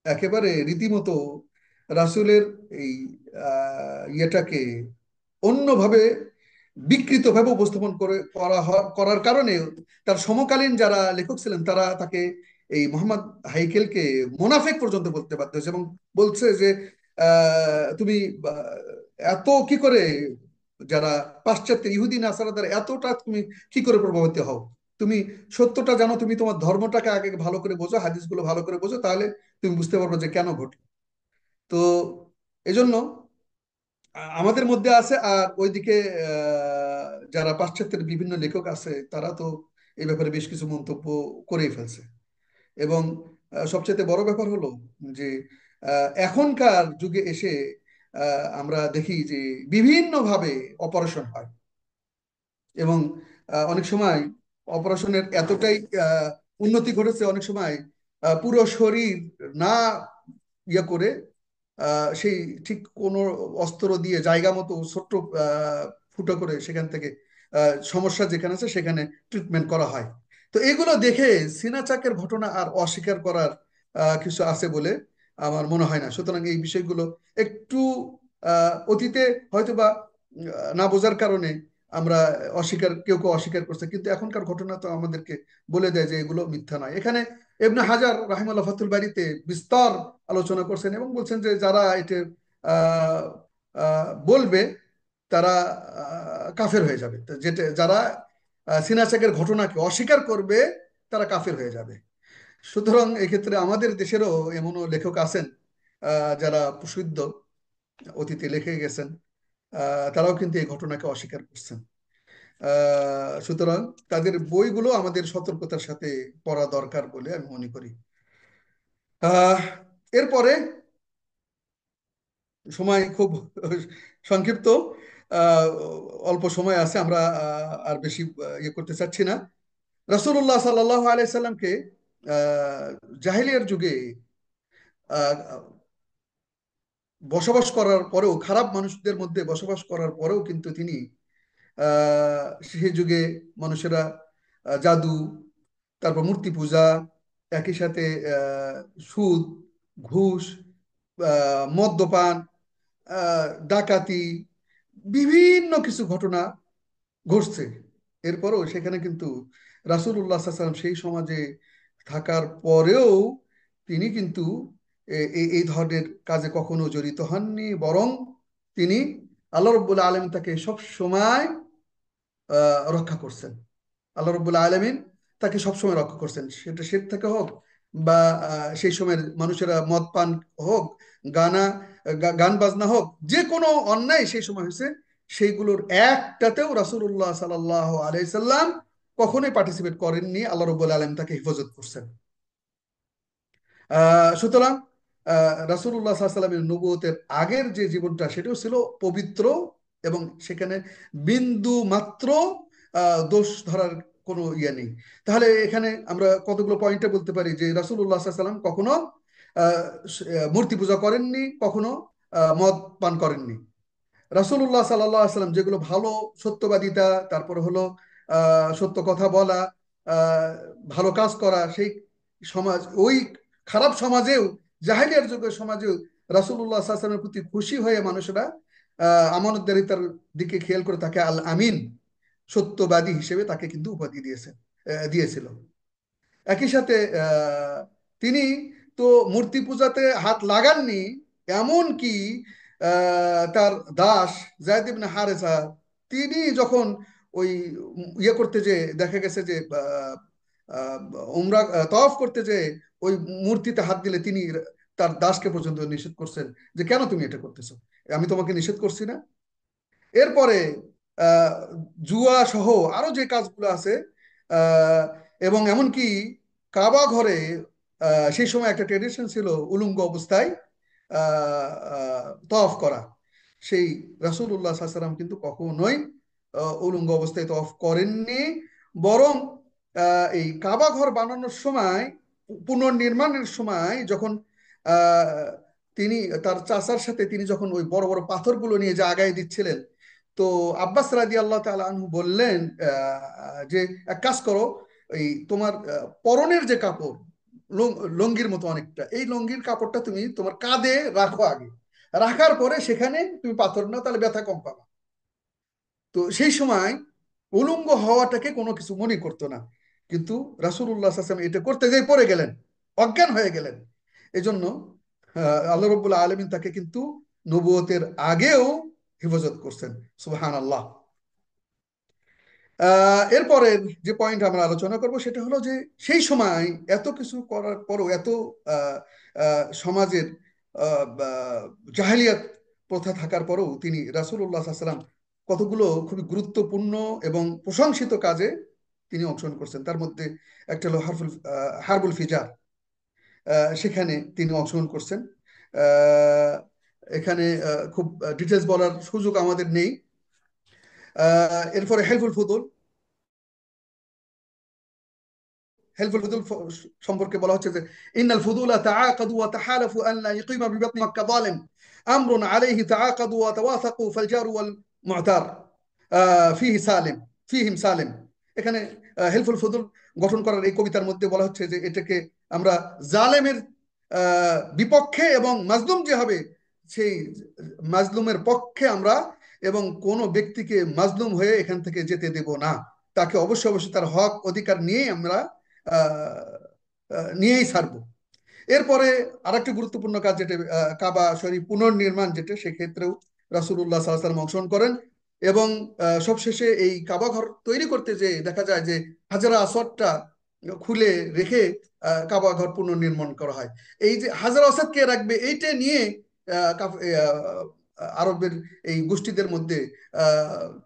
একেবারে রীতিমতো রাসূলের এই ইয়েটাকে অন্যভাবে, বিকৃতভাবে উপস্থাপন করার কারণে তার সমকালীন যারা লেখক ছিলেন তারা তাকে, এই মোহাম্মদ হাইকেলকে মোনাফেক পর্যন্ত বলতে বাধ্য হয়েছে, এবং বলছে যে তুমি এত কি করে, যারা পাশ্চাত্যের ইহুদি নাসারা দ্বারা এতটা তুমি কি করে প্রভাবিত হও? তুমি সত্যটা জানো, তুমি তোমার ধর্মটাকে আগে ভালো করে বোঝো, হাদিসগুলো ভালো করে বোঝো, তাহলে তুমি বুঝতে পারবে যে কেন ঘটলো। তো এজন্য আমাদের মধ্যে আছে, আর ওইদিকে যারা পাশ্চাত্যের বিভিন্ন লেখক আছে তারা তো এই ব্যাপারে বেশ কিছু মন্তব্য করেই ফেলছে। এবং সবচেয়ে বড় ব্যাপার হলো যে এখনকার যুগে এসে আমরা দেখি যে বিভিন্নভাবে অপারেশন হয়, এবং অনেক সময় অপারেশনের এতটাই উন্নতি ঘটেছে, অনেক সময় পুরো শরীর না ইয়ে করে সেই ঠিক কোনো অস্ত্র দিয়ে জায়গা মতো ছোট্ট ফুটো করে সেখান থেকে সমস্যা যেখানে আছে সেখানে ট্রিটমেন্ট করা হয়। তো এগুলো দেখে সিনাচাকের ঘটনা আর অস্বীকার করার কিছু আছে বলে আমার মনে হয় না। সুতরাং এই বিষয়গুলো একটু অতীতে হয়তোবা না বোঝার কারণে আমরা অস্বীকার, কেউ কেউ অস্বীকার করছে, কিন্তু এখনকার ঘটনা তো আমাদেরকে বলে দেয় যে এগুলো মিথ্যা নয়। এখানে ইবনে হাজার রাহিমাহুল্লাহ ফাতুল বারীতে বিস্তর আলোচনা করছেন এবং বলছেন যে যারা এটা বলবে তারা কাফের হয়ে যাবে। যেটা যারা সিনাচাকের ঘটনাকে অস্বীকার করবে তারা কাফের হয়ে যাবে। সুতরাং এক্ষেত্রে আমাদের দেশেরও এমনও লেখক আছেন যারা প্রসিদ্ধ, অতীতে লিখে গেছেন, তারাও কিন্তু এই ঘটনাকে অস্বীকার করছেন। সুতরাং তাদের বইগুলো আমাদের সতর্কতার সাথে পড়া দরকার বলে আমি মনে করি। আহ এরপরে সময় খুব সংক্ষিপ্ত, আহ, অল্প সময় আছে, আমরা আর বেশি ইয়ে করতে চাচ্ছি না। রাসূলুল্লাহ সাল্লাল্লাহু আলাইহি সাল্লামকে জাহিলিয়ার যুগে বসবাস করার পরেও, খারাপ মানুষদের মধ্যে বসবাস করার পরেও কিন্তু তিনি সেই যুগে মানুষেরা জাদু, তারপর মূর্তি পূজা, একই সাথে আহ, সুদ, ঘুষ, মদ্যপান, ডাকাতি, বিভিন্ন কিছু ঘটনা ঘটছে। এরপরও সেখানে কিন্তু রাসূলুল্লাহ সাল্লাল্লাহু আলাইহি ওয়াসাল্লাম সেই সমাজে থাকার পরেও তিনি কিন্তু এই ধরনের কাজে কখনো জড়িত হননি, বরং তিনি আল্লাহ রব্বুল আলামিন তাকে সব সময় রক্ষা করছেন। আল্লাহ রব্বুল আলামিন তাকে সবসময় রক্ষা করছেন, সেটা শিরক থেকে হোক বা সেই সময়ের মানুষেরা মদ পান হোক, গানা গান বাজনা হোক, যে কোনো অন্যায় সেই সময় হয়েছে, সেইগুলোর একটাতেও রাসূলুল্লাহ সাল্লাল্লাহু আলাইহি সাল্লাম কখনোই পার্টিসিপেট করেননি। আল্লাহ রব্বুল আলামিন তাকে হেফাজত করছেন। সুতরাং রাসূলুল্লাহ সাল্লাল্লাহু আলাইহি সাল্লামের নবুয়তের আগের যে জীবনটা সেটাও ছিল পবিত্র, এবং সেখানে বিন্দু মাত্র দোষ ধরার কোনো ইয়ে নেই। তাহলে এখানে আমরা কতগুলো পয়েন্টে বলতে পারি যে রাসূলুল্লাহ সাল্লাল্লাহু আলাইহি সাল্লাম কখনো মূর্তি পূজা করেননি, কখনো মদ পান করেননি। রাসূলুল্লাহ সাল্লাল্লাহু আলাইহি সাল্লাম যেগুলো ভালো, সত্যবাদিতা, তারপরে হলো সত্য কথা বলা, আহ, ভালো কাজ করা, সেই সমাজ, ওই খারাপ সমাজেও, জাহেলিয়ার যুগের সমাজেও রাসূলুল্লাহ সাল্লাল্লাহু আলাইহি সাল্লামের প্রতি খুশি হয়ে মানুষেরা আমানতদারিতার দিকে খেয়াল করে তাকে আল আমিন, সত্যবাদী হিসেবে তাকে কিন্তু উপাধি দিয়েছিল। একই সাথে তিনি তো মূর্তি পূজাতে হাত লাগাননি, এমন কি তার দাস যায়েদ ইবনে হারেসা, তিনি যখন ওই ইয়ে করতে যে দেখা গেছে যে আহ, উমরা তওয়াফ করতে যে ওই মূর্তিতে হাত দিলে তিনি তার দাসকে পর্যন্ত নিষেধ করছেন যে কেন তুমি এটা করতেছো, আমি তোমাকে নিষেধ করছি না। এরপরে আহ, জুয়া সহ আরো যে কাজগুলো আছে, আহ, এবং এমনকি কাবা ঘরে সেই সময় একটা ট্রেডিশন ছিল উলঙ্গ অবস্থায় তওয়াফ করা। সেই রাসূলুল্লাহ সাল্লাল্লাহু আলাইহি ওয়াসাল্লাম কিন্তু কখনোই উলঙ্গ অবস্থায় তওয়াফ করেননি, বরং এই কাবা ঘর বানানোর সময়, পুনর্নির্মাণের সময় যখন আহ, তিনি তার চাচার সাথে তিনি যখন ওই বড় বড় পাথরগুলো নিয়ে যে আগায় দিচ্ছিলেন, তো আব্বাস রাদিয়াল্লাহু তাআলা আনহু বললেন যে এক কাজ করো, এই তোমার পরনের যে কাপড়, লুঙ্গির মতো অনেকটা, এই লুঙ্গির কাপড়টা তুমি তোমার কাঁধে রাখো আগে, রাখার পরে সেখানে তুমি পাথর নাও, তাহলে ব্যথা কম পাবা। তো সেই সময় উলঙ্গ হওয়াটাকে কোনো কিছু মনে করতো না, কিন্তু রাসূলুল্লাহ সাল্লাল্লাহু আলাইহি ওয়াসাল্লাম এটা করতে যেয়ে পড়ে গেলেন, অজ্ঞান হয়ে গেলেন। এজন্য আল্লাহ রাব্বুল আলামিন তাকে কিন্তু নবুয়তের আগেও হেফাজত করছেন। সুবহানাল্লাহ। এরপরের যে পয়েন্ট আমরা আলোচনা করব সেটা হলো যে সেই সময় এত কিছু করার পরও, এত আহ, সমাজের জাহেলিয়াত প্রথা থাকার পরেও তিনি রাসূলুল্লাহ সাল্লাল্লাহু আলাইহি ওয়াসাল্লাম কতগুলো খুবই গুরুত্বপূর্ণ এবং প্রশংসিত কাজে তিনি অংশগ্রহণ করছেন। তার মধ্যে একটা হলো হারবুল ফিজার, সেখানে তিনি অংশগ্রহণ করছেন। আহ, এখানে খুব ডিটেলস বলার সুযোগ আমাদের নেই। এরপরে হেলফুল ফুদুল, হেলফুল ফুদুল সম্পর্কে বলা হচ্ছে যে ইন্নাল ফুদুলা তাআকাদু ওয়া তাহালাফু আন লা ইয়াকিমা বিবাতনি মাক্কা যালিম আমরুন আলাইহি তাআকাদু ওয়া তাওয়াসাকু ফাল জারু ওয়াল মু'তার ফিহি সালিম ফিহিম সালিম। এখানে হেলফুল ফুদুল গঠন করার এই কবিতার মধ্যে বলা হচ্ছে যে এটাকে আমরা জালেমের বিপক্ষে, এবং মাজলুম যে হবে সেই মাজলুমের পক্ষে আমরা, এবং কোনো ব্যক্তিকে মাজলুম হয়ে এখান থেকে যেতে দেব না, তাকে অবশ্যই অবশ্যই তার হক অধিকার নিয়েই আমরা নিয়েই ছাড়বো। এরপরে আরেকটি গুরুত্বপূর্ণ কাজ যেটা কাবা শরীফ পুনর্নির্মাণ, যেটা সেক্ষেত্রেও রাসূলুল্লাহ সাল্লাল্লাহু আলাইহি ওয়াসাল্লাম অংশগ্রহণ করেন। এবং সবশেষে এই কাবা ঘর তৈরি করতে যে দেখা যায় যে হাজারা আসওয়াদটা খুলে রেখে কাবা ঘর পুনর্নির্মাণ করা হয়। এই যে হাজারা আসওয়াদ কে রাখবে এইটা নিয়ে আরবের এই গোষ্ঠীদের মধ্যে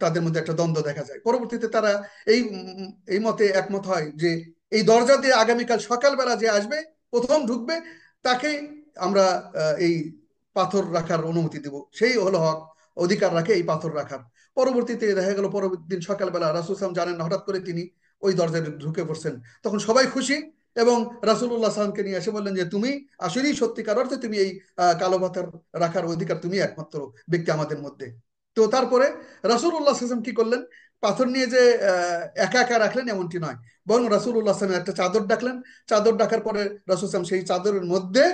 তাদের মধ্যে একটা দ্বন্দ্ব দেখা যায়। পরবর্তীতে তারা এই এই মতে একমত হয় যে এই দরজা দিয়ে আগামীকাল সকালবেলা যে আসবে, প্রথম ঢুকবে, তাকে আমরা এই পাথর রাখার অনুমতি দেব, সেই হলো হক, অধিকার রাখে এই পাথর রাখার। পরবর্তীতে দেখা গেল পরবর্তী দিন সকালবেলা রাসূল সাল্লাল্লাহু আলাইহি ওয়াসাল্লাম জানেন না, হঠাৎ করে তিনি ওই দরজায় ঢুকে পড়ছেন, তখন সবাই খুশি, এবং রাসূলুল্লাহ সাল্লামকে নিয়ে এসে বললেন যে তুমি আসলেই সত্যিকার অর্থে তুমি এই কালো পাথর রাখার অধিকার, তুমি একমাত্র ব্যক্তি আমাদের মধ্যে। তো তারপরে রাসূলুল্লাহ সাল্লাম কি করলেন, পাথর নিয়ে যে একা একা রাখলেন এমনটি নয়, বরং রাসূলুল্লাহ সাল্লাম একটা চাদর ডাকলেন। চাদর ডাকার পরে রাসূল সাল্লাম সেই চাদরের মধ্যে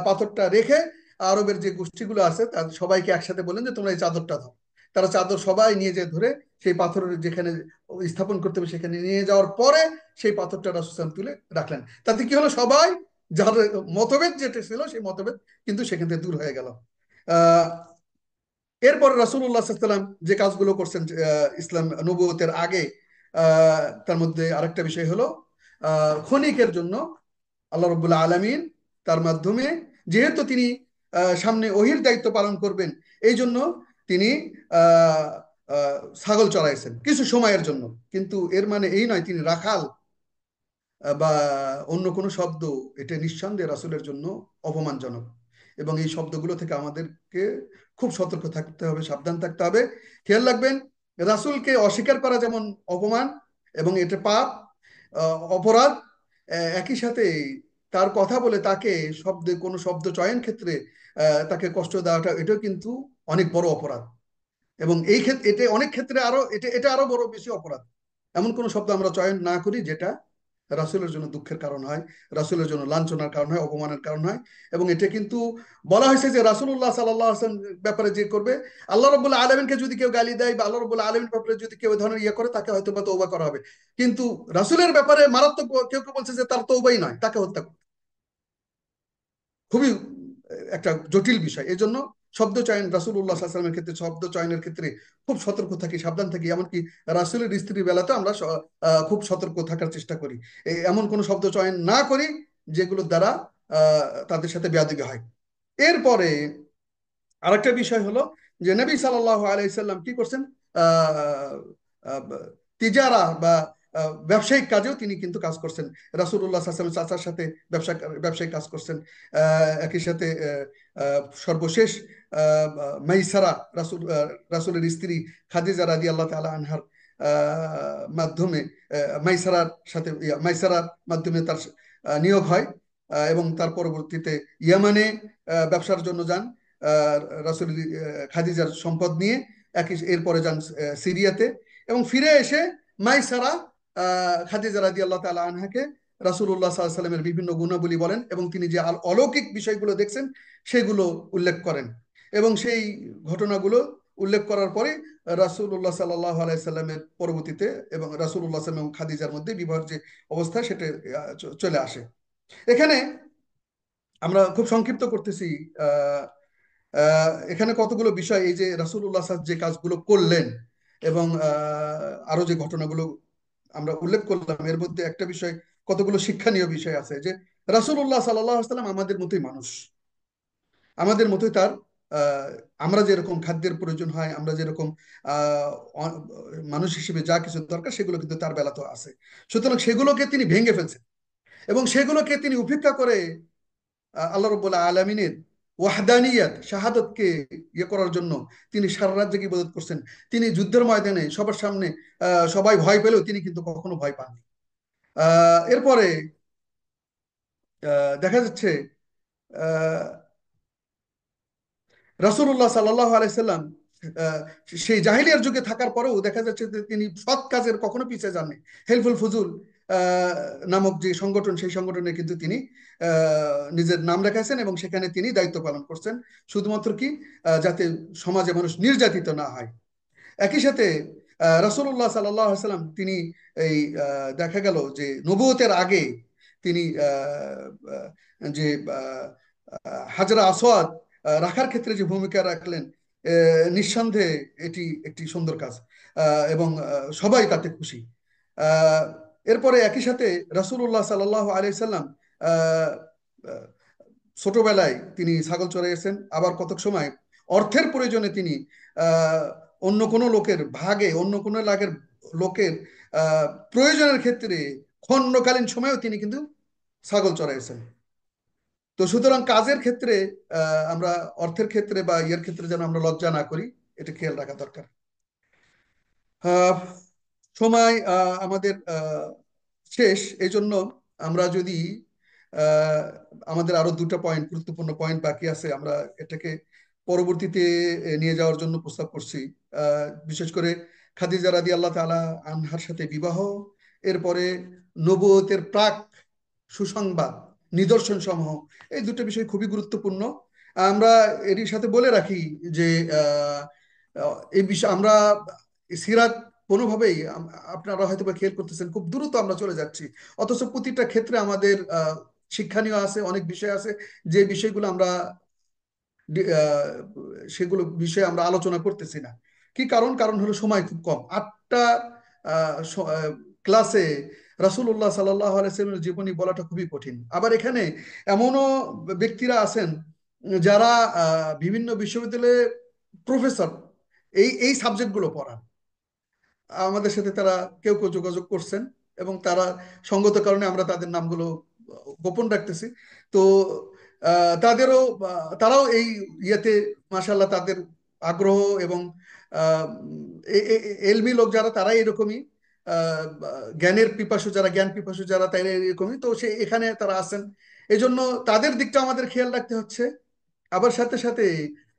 পাথরটা রেখে আরবের যে গোষ্ঠীগুলো আছে তাদের সবাইকে একসাথে বললেন যে তোমরা এই চাদরটা দাও। তারা চাদর সবাই নিয়ে যেয়ে ধরে সেই পাথরের যেখানে স্থাপন করতে হবে সেখানে নিয়ে যাওয়ার পরে সেই পাথরটা রাসূল সাল্লাম তুলে রাখলেন। তাতে কি হলো, সবাই যার মতভেদ যেটা ছিল সেই মতভেদ কিন্তু সেখান থেকে দূর হয়ে গেল। আহ এরপর রাসূলুল্লাহ সাল্লাল্লাহু আলাইহি ওয়াসাল্লাম যে কাজগুলো করছেন ইসলাম নবুয়তের আগে, তার মধ্যে আরেকটা বিষয় হলো ক্ষণিকের জন্য আল্লাহ রাব্বুল আলামিন তার মাধ্যমে, যেহেতু তিনি সামনে ওহির দায়িত্ব পালন করবেন, এই জন্য তিনি আহ, ছাগল চড়াইছেন কিছু সময়ের জন্য। কিন্তু এর মানে এই নয় তিনি রাখাল বা অন্য কোনো শব্দ। এটা নিঃসন্দেহে রাসূলের জন্য অপমানজনক, এবং এই শব্দগুলো থেকে আমাদেরকে খুব সতর্ক থাকতে হবে, সাবধান থাকতে হবে। খেয়াল রাখবেন, রাসূলকে অস্বীকার করা যেমন অপমান এবং এটা পাপ, অপরাধ, একই সাথে তার কথা বলে তাকে কোনো শব্দ চয়ন ক্ষেত্রে তাকে কষ্ট দেওয়াটা, এটাও কিন্তু অনেক বড় অপরাধ। এবং এই ক্ষেত্রে এটা অনেক ক্ষেত্রে আরো এটা এটা আরো বড় বেশি অপরাধ। এমন কোন শব্দ আমরা চয়ন না করি যেটা রাসূলের জন্য দুঃখের কারণ হয়, রাসূলের জন্য লাঞ্ছনার কারণ হয়, অপমানের কারণ হয়। এবং এটা কিন্তু বলা হয়েছে যে রাসূলুল্লাহ সাল্লাল্লাহু আলাইহি ওয়াসাল্লাম ব্যাপারে যে করবে, আল্লাহ রাব্বুল আলামিনকে যদি কেউ গালি দেয় বা আল্লাহ রাব্বুল আলামিনের ব্যাপারে যদি কেউ এই ধরনের ইয়ে করে, তাকে হয়তো বা তওবা করা হবে। কিন্তু রাসূলের ব্যাপারে মারাত্মক কেউ কেউ বলছে যে তার তওবাই নয়, তাকে হত্যা করবে। খুবই একটা জটিল বিষয়। এই জন্য শব্দ চয়ন, রাসূলুল্লাহ সাল্লাল্লাহু আলাইহি ওয়াসাল্লামের ক্ষেত্রে শব্দ চয়নের ক্ষেত্রে খুব সতর্ক থাকি, সাবধান থাকি। এমনকি রাসূলের স্ত্রীর বেলাতে আমরা খুব সতর্ক থাকার চেষ্টা করি। এমন কোনো শব্দ চয়ন না করি যেগুলোর দ্বারা তাদের সাথে বেয়াদবি হয়। এরপরে আরেকটা বিষয় হলো যে নবী সাল্লাল্লাহু আলাইহি সাল্লাম কি করছেন, আহ, আহ, তিজারা বা ব্যবসায়িক কাজেও তিনি কিন্তু কাজ করছেন। রাসূলুল্লাহ সাল্লাল্লাহু আলাইহি ওয়াসাল্লাম চাচার সাথে ব্যবসায়িক কাজ করছেন। একই সাথে সর্বশেষ মাইসারা, রাসূলের স্ত্রী খাদিজা রাদিয়াল্লাহু তাআলা আনহার মাধ্যমে, মাইসারার মাধ্যমে তার নিয়োগ হয়। এবং তার পরবর্তীতে ইয়ামানে ব্যবসার জন্য যান আহ, রাসূল খাদিজার সম্পদ নিয়ে। এরপরে যান সিরিয়াতে, এবং ফিরে এসে মাইসারা খাদিজা রাদিয়াল্লাহু তাআলা আনহাকে রাসূলুল্লাহ সাল্লাল্লাহু আলাইহি সাল্লামের বিভিন্ন গুণাবলী বলেন, এবং তিনি যে অলৌকিক বিষয়গুলো দেখছেন সেগুলো উল্লেখ করেন। এবং সেই ঘটনাগুলো উল্লেখ করার পরে রাসূলুল্লাহ সাল্লাল্লাহু আলাইহি সাল্লামের পরবর্তীতে এবং রাসূলুল্লাহ সাল্লাল্লাহু আলাইহি সাল্লাম এবং খাদিজার মধ্যে বিবাহের যে অবস্থা সেটা চলে আসে। এখানে আমরা খুব সংক্ষিপ্ত করতেছি। আহ এখানে কতগুলো বিষয়, এই যে রাসূলুল্লাহ সাল্লাল্লাহু আলাইহি ওয়াসাল্লাম যে কাজগুলো করলেন এবং আরো যে ঘটনাগুলো আমরা উল্লেখ করলাম, এর মধ্যে একটা বিষয়, কতগুলো শিক্ষণীয় বিষয় আছে যে রাসূলুল্লাহ সাল্লাল্লাহু আলাইহি ওয়াসাল্লাম আমাদের মতোই মানুষ, আমাদের মতোই তার আহ, আমরা যেরকম খাদ্যের প্রয়োজন হয়, আমরা যেরকম আহ, মানুষ হিসেবে যা কিছু দরকার সেগুলো কিন্তু তার বেলাতেও আছে। সুতরাং সেগুলোকে তিনি ভেঙে ফেলছেন এবং সেগুলোকে তিনি উপেক্ষা করে আল্লাহ রব্বুল আলমিনের ওয়াহদানিয়াত শাহাদতকে ইয়ে করার জন্য তিনি সারা রাত জেগে ইবাদত করছেন। তিনি যুদ্ধের ময়দানে সবার সামনে সবাই ভয় পেলেও তিনি কিন্তু কখনো ভয় পাননি। এরপরে দেখা যাচ্ছে আহ, রাসূলুল্লাহ সাল্লাল্লাহু আলাইহি সাল্লাম আহ, সেই জাহিলিয়ার যুগে থাকার পরেও দেখা যাচ্ছে যে তিনি সৎ কাজের কখনো পিছিয়ে যাননি। হেলফুল ফুজুল আহ, নামক যে সংগঠন, সেই সংগঠনে কিন্তু তিনি নিজের নাম রেখেছেন এবং সেখানে তিনি দায়িত্ব পালন করছেন, শুধুমাত্র কি যাতে সমাজে মানুষ নির্যাতিত না হয়। একই সাথে রাসূলুল্লাহ সাল্লাল্লাহু আলাইহি সাল্লাম তিনি এই দেখা গেল যে নবুয়তের আগে তিনি যে হাজরা আসওয়াদ রাখার ক্ষেত্রে যে ভূমিকা রাখলেন, নিঃসন্দেহে এটি একটি সুন্দর কাজ, এবং সবাই তাতে খুশি। আহ, এরপরে একই সাথে রাসূলুল্লাহ সাল্লাল্লাহু আলাইহি সাল্লাম আহ, আহ, ছোটবেলায় তিনি ছাগল চড়িয়েছেন, আবার কতক সময় অর্থের প্রয়োজনে তিনি আহ, অন্য কোনো লোকের ভাগে, অন্য কোনো লোকের প্রয়োজনের ক্ষেত্রে খণ্ডকালীন সময়েও তিনি কিন্তু ছাগল চড়াইছেন। তো সুতরাং কাজের ক্ষেত্রে আমরা অর্থের ক্ষেত্রে বা ইয়ের ক্ষেত্রে যেন আমরা লজ্জা না করি, এটা খেয়াল রাখা দরকার। আহ, সময় আমাদের শেষ, এই জন্য আমরা যদি আহ, আমাদের আরো দুটো পয়েন্ট, গুরুত্বপূর্ণ পয়েন্ট বাকি আছে, আমরা এটাকে পরবর্তীতে নিয়ে যাওয়ার জন্য প্রস্তাব করছি। বিশেষ করে খাদিজা রাদিয়াল্লাহু তাআলা আনহার সাথে বিবাহ, এরপরে নবুয়তের প্রাক সুসংবাদ, নিদর্শন সমূহ, এই দুটো বিষয় খুবই গুরুত্বপূর্ণ। আমরা এরই সাথে বলে রাখি যে আহ, এই বিষয় আমরা সিরাত কোনোভাবেই আপনারা হয়তো বা খেয়াল করতেছেন, খুব দ্রুত আমরা চলে যাচ্ছি, অথচ প্রতিটা ক্ষেত্রে আমাদের শিক্ষণীয় আছে, অনেক বিষয় আছে যে বিষয়গুলো আমরা সেগুলো বিষয়ে আমরা আলোচনা করতেছি না। কি কারণ? কারণ হলো সময় খুব কম। 8টা ক্লাসে রাসূলুল্লাহ সাল্লাল্লাহু আলাইহি ওয়াসাল্লামের জীবনী বলাটা খুবই কঠিন। আবার এখানে এমনও ব্যক্তিরা আছেন যারা বিভিন্ন বিশ্ববিদ্যালয়ে প্রফেসর, এই সাবজেক্টগুলো পড়ান। আমাদের সাথে তারা কেউ কেউ যোগাযোগ করছেন, এবং তারা সঙ্গত কারণে আমরা তাদের নামগুলো গোপন রাখতেছি। তো তাদেরও তারাও এই ইয়েতে মাশাআল্লাহ তাদের আগ্রহ এবং আহ, এলমি লোক যারা, তারাই এরকমই জ্ঞানের পিপাসু যারা, জ্ঞান পিপাসু যারা, তাই এরকমই। তো সে এখানে তারা আছেন, এই জন্য তাদের দিকটা আমাদের খেয়াল রাখতে হচ্ছে। আবার সাথে সাথে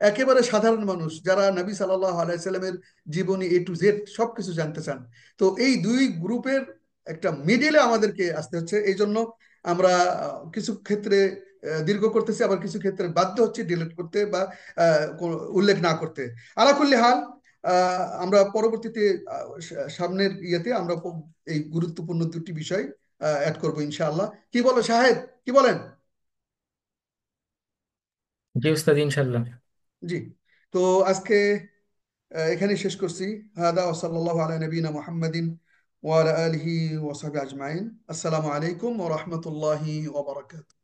একেবারে সাধারণ মানুষ যারা নবী সাল্লাল্লাহু আলাইহি সাল্লামের জীবনী A to Z সবকিছু জানতে চান, তো এই দুই গ্রুপের একটা মিডিলে আমাদেরকে আসতে হচ্ছে। এই জন্য আমরা কিছু ক্ষেত্রে দীর্ঘ করতেছি, আবার কিছু ক্ষেত্রে বাধ্য হচ্ছে ডিলিট করতে বা উল্লেখ না করতে। আলাকুল্লি হাল, আমরা পরবর্তীতে সামনের ইয়েতে আমরা এই গুরুত্বপূর্ণ দুটি বিষয় অ্যাড করবো ইনশাআল্লাহ। কি বলো শাহেদ, কি বলেন? জি উস্তাদ, ইনশাল্লাহ। জি। তো আজকে এখানে শেষ করছি। হাদা ওয়া সাল্লাল্লাহু আলা নবিনা মুহাম্মাদিন ওয়া আলা আলিহি ওয়া সাহবিহি আজমাইন। আসসালামু আলাইকুম ওয়া রাহমাতুল্লাহি ওয়া বারাকাতুহু।